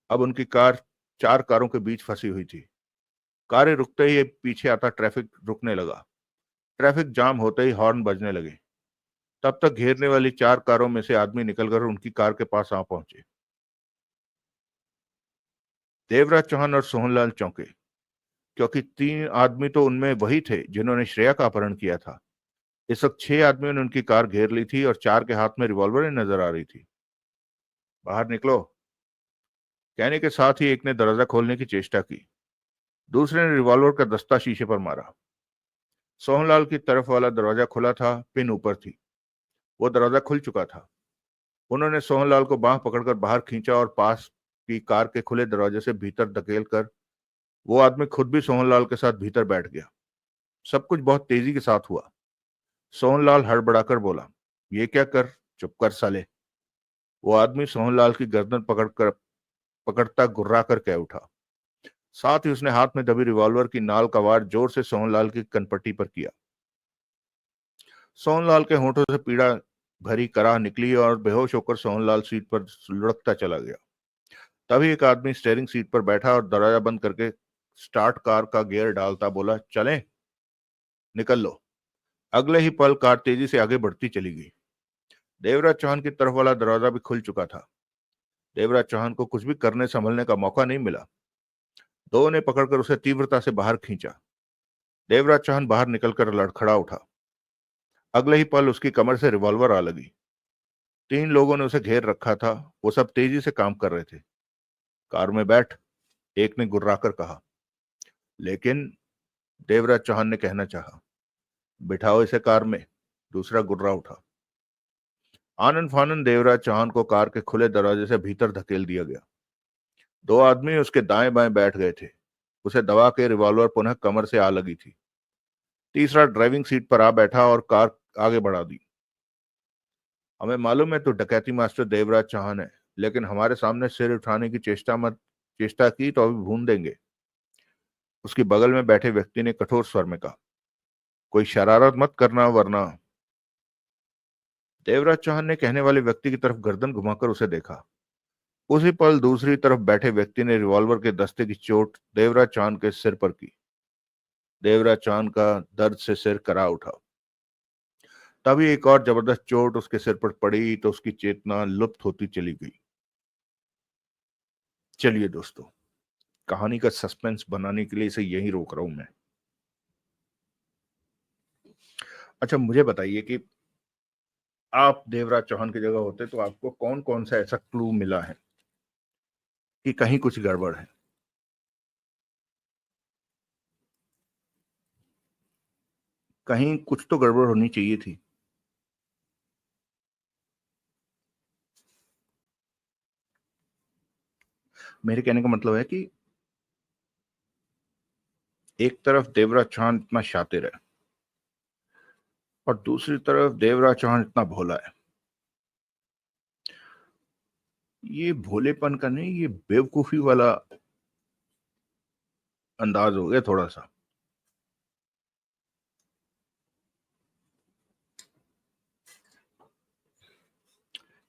अब उनकी कार 4 कारों के बीच फंसी हुई थी। कारें रुकते ही पीछे आता ट्रैफिक रुकने लगा। ट्रैफिक जाम होते ही हॉर्न बजने लगे। तब तक घेरने वाली 4 कारों में से आदमी निकलकर उनकी कार के पास आ पहुंचे। देवराज चौहान और सोहनलाल चौंके, क्योंकि 3 आदमी तो उनमें वही थे जिन्होंने श्रेया का अपहरण किया था। इस वक्त 6 आदमियों ने उनकी कार घेर ली थी और 4 के हाथ में रिवॉल्वरें नजर आ रही थी। बाहर निकलो, कहने के साथ ही एक ने दरवाजा खोलने की चेष्टा की। दूसरे ने रिवॉल्वर का दस्ता शीशे पर मारा। सोहनलाल की तरफ वाला दरवाजा खुला था, पिन ऊपर थी। वो दरवाजा खुल चुका था। उन्होंने सोहनलाल को बांह पकड़कर बाहर खींचा और पास की कार के खुले दरवाजे से भीतर धकेल कर वो आदमी खुद भी सोहनलाल के साथ भीतर बैठ गया। सब कुछ बहुत तेजी के साथ हुआ। सोहनलाल हड़बड़ाकर बोला, ये क्या कर? चुप कर साले। वो आदमी सोहनलाल की गर्दन पकड़ता गुर्रा कर कह उठा। साथ ही उसने हाथ में दबी रिवॉल्वर की नाल का वार जोर से सोहनलाल की कनपट्टी पर किया। सोहनलाल के होंठों से पीड़ा भरी कराह निकली और बेहोश होकर सोहनलाल सीट पर लुढ़कता चला गया। तभी एक आदमी स्टीयरिंग सीट पर बैठा और दरवाजा बंद करके स्टार्ट कार का गियर डालता बोला, चलें, निकल लो। अगले ही पल कार तेजी से आगे बढ़ती चली गई। देवराज चौहान की तरफ वाला दरवाजा भी खुल चुका था। देवराज चौहान को कुछ भी करने संभलने का मौका नहीं मिला। दो ने पकड़कर उसे तीव्रता से बाहर खींचा। देवराज चौहान बाहर निकलकर लड़खड़ा उठा। अगले ही पल उसकी कमर से रिवॉल्वर आ लगी। 3 लोगों ने उसे घेर रखा था। वो सब तेजी से काम कर रहे थे। कार में बैठ, एक ने गुर्राकर कहा। लेकिन देवराज चौहान ने कहना चाहा। बिठाओ इसे कार में, दूसरा गुर्रा उठा। आनन फानन देवराज चौहान को कार के खुले दरवाजे से भीतर धकेल दिया गया। 2 आदमी उसके दाएं बाएं बैठ गए थे। उसे दबा के रिवॉल्वर पुनः कमर से आ लगी थी। तीसरा ड्राइविंग सीट पर आ बैठा और कार आगे बढ़ा दी। हमें मालूम है तो डकैती मास्टर देवराज चौहान है, लेकिन हमारे सामने सिर उठाने की चेष्टा की तो अभी भून देंगे। उसके बगल में बैठे व्यक्ति ने कठोर स्वर में कहा, कोई शरारत मत करना वरना। देवराज चौहान ने कहने वाले व्यक्ति की तरफ गर्दन घुमाकर उसे देखा। उसी पल दूसरी तरफ बैठे व्यक्ति ने रिवॉल्वर के दस्ते की चोट देवराज चौहान के सिर पर की। देवराज चौहान का दर्द से सिर करा उठा। तभी एक और जबरदस्त चोट उसके सिर पर पड़ी तो उसकी चेतना लुप्त होती चली गई। चलिए दोस्तों, कहानी का सस्पेंस बनाने के लिए इसे यहीं रोक रहा हूं मैं। अच्छा, मुझे बताइए कि आप देवराज चौहान की जगह होते तो आपको कौन कौन सा ऐसा क्लू मिला है कि कहीं कुछ गड़बड़ है? कहीं कुछ तो गड़बड़ होनी चाहिए थी। मेरे कहने का मतलब है कि एक तरफ देवराज चौहान इतना शातिर है और दूसरी तरफ देवराज चौहान इतना भोला है। ये भोलेपन का नहीं, ये बेवकूफी वाला अंदाज हो गया थोड़ा सा।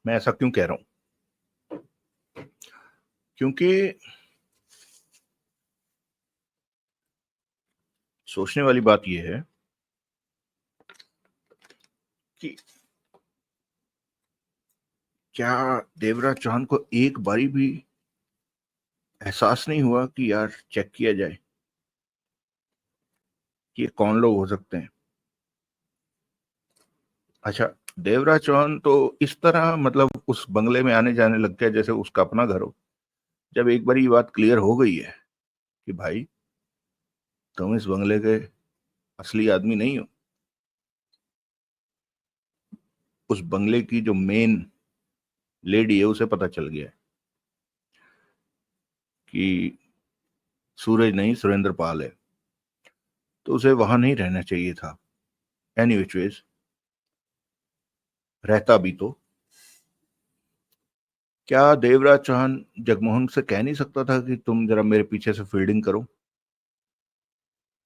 मैं ऐसा क्यों कह रहा हूं? क्योंकि सोचने वाली बात यह है कि क्या देवराज चौहान को एक बारी भी एहसास नहीं हुआ कि यार चेक किया जाए कि ये कौन लोग हो सकते हैं? अच्छा, देवराज चौहान तो इस तरह मतलब उस बंगले में आने जाने लग गया जैसे उसका अपना घर हो। जब एक बार ये बात क्लियर हो गई है कि भाई तुम इस बंगले के असली आदमी नहीं हो, उस बंगले की जो मेन लेडी है उसे पता चल गया है कि सूरज नहीं सुरेंद्र पाल है, तो उसे वहां नहीं रहना चाहिए था। एनी विच वेज, रहता भी तो क्या देवराज चौहान जगमोहन से कह नहीं सकता था कि तुम जरा मेरे पीछे से फील्डिंग करो,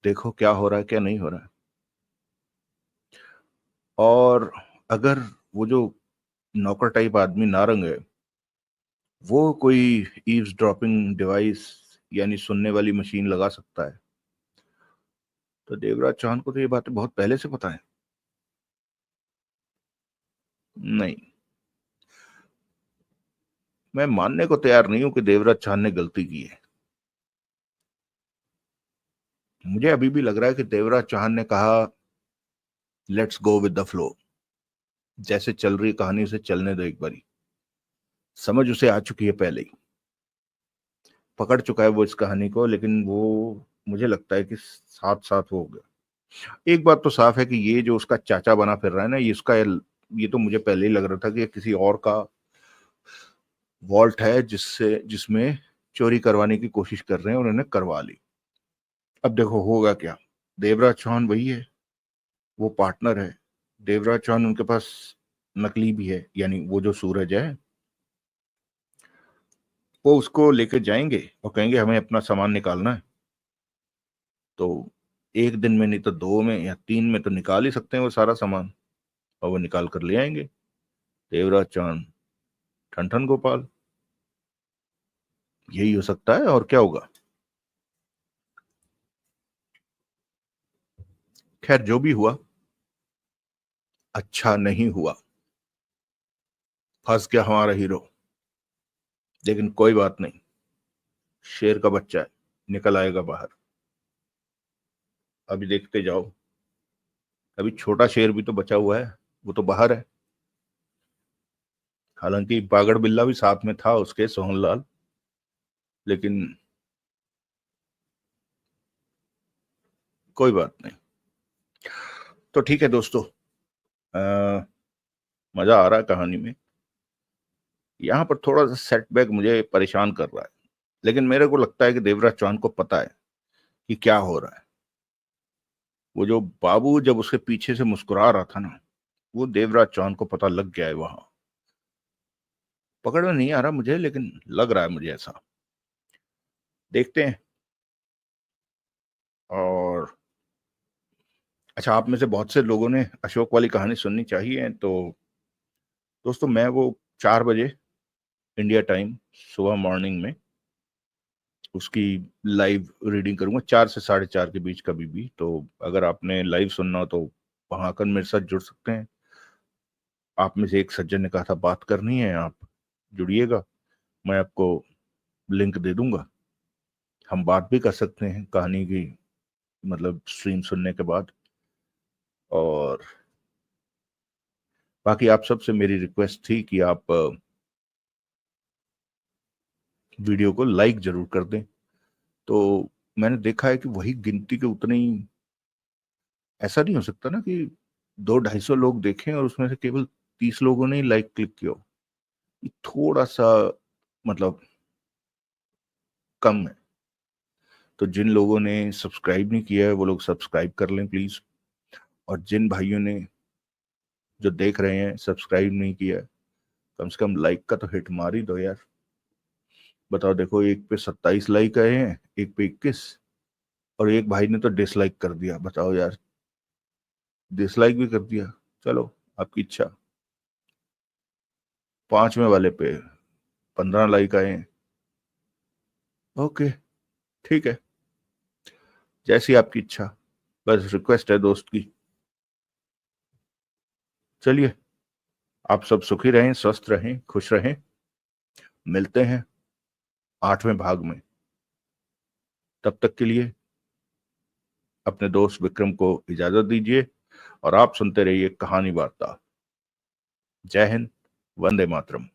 देखो क्या हो रहा है क्या नहीं हो रहा है? और अगर वो जो नौकर टाइप आदमी नारंग है वो कोई ईव्स ड्रॉपिंग डिवाइस यानी सुनने वाली मशीन लगा सकता है, तो देवराज चौहान को तो ये बातें बहुत पहले से पता है। नहीं, मैं मानने को तैयार नहीं हूं कि देवराज चौहान ने गलती की है। मुझे अभी भी लग रहा है कि देवराज चौहान ने कहा let's go with the flow, जैसे चल रही कहानी उसे चलने दो एक बारी। समझ उसे आ चुकी है पहले ही, पकड़ चुका है वो इस कहानी को, लेकिन वो मुझे लगता है कि साथ साथ वो हो गया। एक बात तो साफ है कि ये जो उसका चाचा बना फिर रहा है ना, ये तो मुझे पहले ही लग रहा था कि ये किसी और का वॉल्ट है जिसमें चोरी करवाने की कोशिश कर रहे हैं और उन्होंने करवा ली। अब देखो होगा क्या। देवराज चौहान वही है, वो पार्टनर है। देवराज चौहान उनके पास नकली भी है, यानी वो जो सूरज है वो उसको लेके जाएंगे और कहेंगे हमें अपना सामान निकालना है, तो एक दिन में नहीं तो दो में या तीन में तो निकाल ही सकते हैं वो सारा सामान, और वो निकाल कर ले आएंगे। देवराज चौहान ठन ठन गोपाल, यही हो सकता है और क्या होगा। खैर जो भी हुआ अच्छा नहीं हुआ, फंस गया हमारा हीरो। लेकिन कोई बात नहीं, शेर का बच्चा है, निकल आएगा बाहर। अभी देखते जाओ, अभी छोटा शेर भी तो बचा हुआ है, वो तो बाहर है। हालांकि बागड़ बिल्ला भी साथ में था उसके, सोहनलाल, लेकिन कोई बात नहीं। तो ठीक है दोस्तों, अ, मजा आ रहा है कहानी में। यहाँ पर थोड़ा सा सेटबैक मुझे परेशान कर रहा है, लेकिन मेरे को लगता है कि देवराज चौहान को पता है कि क्या हो रहा है। वो जो बाबू जब उसके पीछे से मुस्कुरा रहा था ना, वो देवराज चौहान को पता लग गया है वहां। पकड़ में नहीं आ रहा मुझे, लेकिन लग रहा है मुझे ऐसा। देखते हैं। और अच्छा, आप में से बहुत से लोगों ने अशोक वाली कहानी सुननी चाहिए, तो दोस्तों मैं वो 4 बजे इंडिया टाइम सुबह मॉर्निंग में उसकी लाइव रीडिंग करूंगा, 4 से 4:30 के बीच कभी भी। तो अगर आपने लाइव सुनना हो तो वहां आकर मेरे साथ जुड़ सकते हैं। आप में से एक सज्जन ने कहा था बात करनी है, आप जुड़िएगा, मैं आपको लिंक दे दूंगा। हम बात भी कर सकते हैं कहानी की, मतलब स्ट्रीम सुनने के बाद। और बाकी आप सबसे मेरी रिक्वेस्ट थी कि आप वीडियो को लाइक जरूर कर दें। तो मैंने देखा है कि वही गिनती के उतने ही, ऐसा नहीं हो सकता ना कि 200-250 लोग देखें और उसमें से केवल 30 लोगों ने ही लाइक क्लिक किया हो। ये थोड़ा सा मतलब कम है। तो जिन लोगों ने सब्सक्राइब नहीं किया है वो लोग सब्सक्राइब कर लें प्लीज। और जिन भाइयों ने, जो देख रहे हैं, सब्सक्राइब नहीं किया है, कम से कम लाइक का तो हिट मार ही दो यार। बताओ, देखो, एक पे 27 लाइक आए हैं, एक पे 21, और एक भाई ने तो डिसलाइक कर दिया। बताओ यार, डिसलाइक भी कर दिया। चलो, आपकी इच्छा। 5वें वाले पे 15 लाइक आए हैं। ओके, ठीक है, जैसी आपकी इच्छा। बस रिक्वेस्ट है दोस्त की। चलिए, आप सब सुखी रहें, स्वस्थ रहें, खुश रहें। मिलते हैं 8वें भाग में। तब तक के लिए अपने दोस्त विक्रम को इजाजत दीजिए और आप सुनते रहिए कहानी वार्ता। जय हिंद, वंदे मातरम।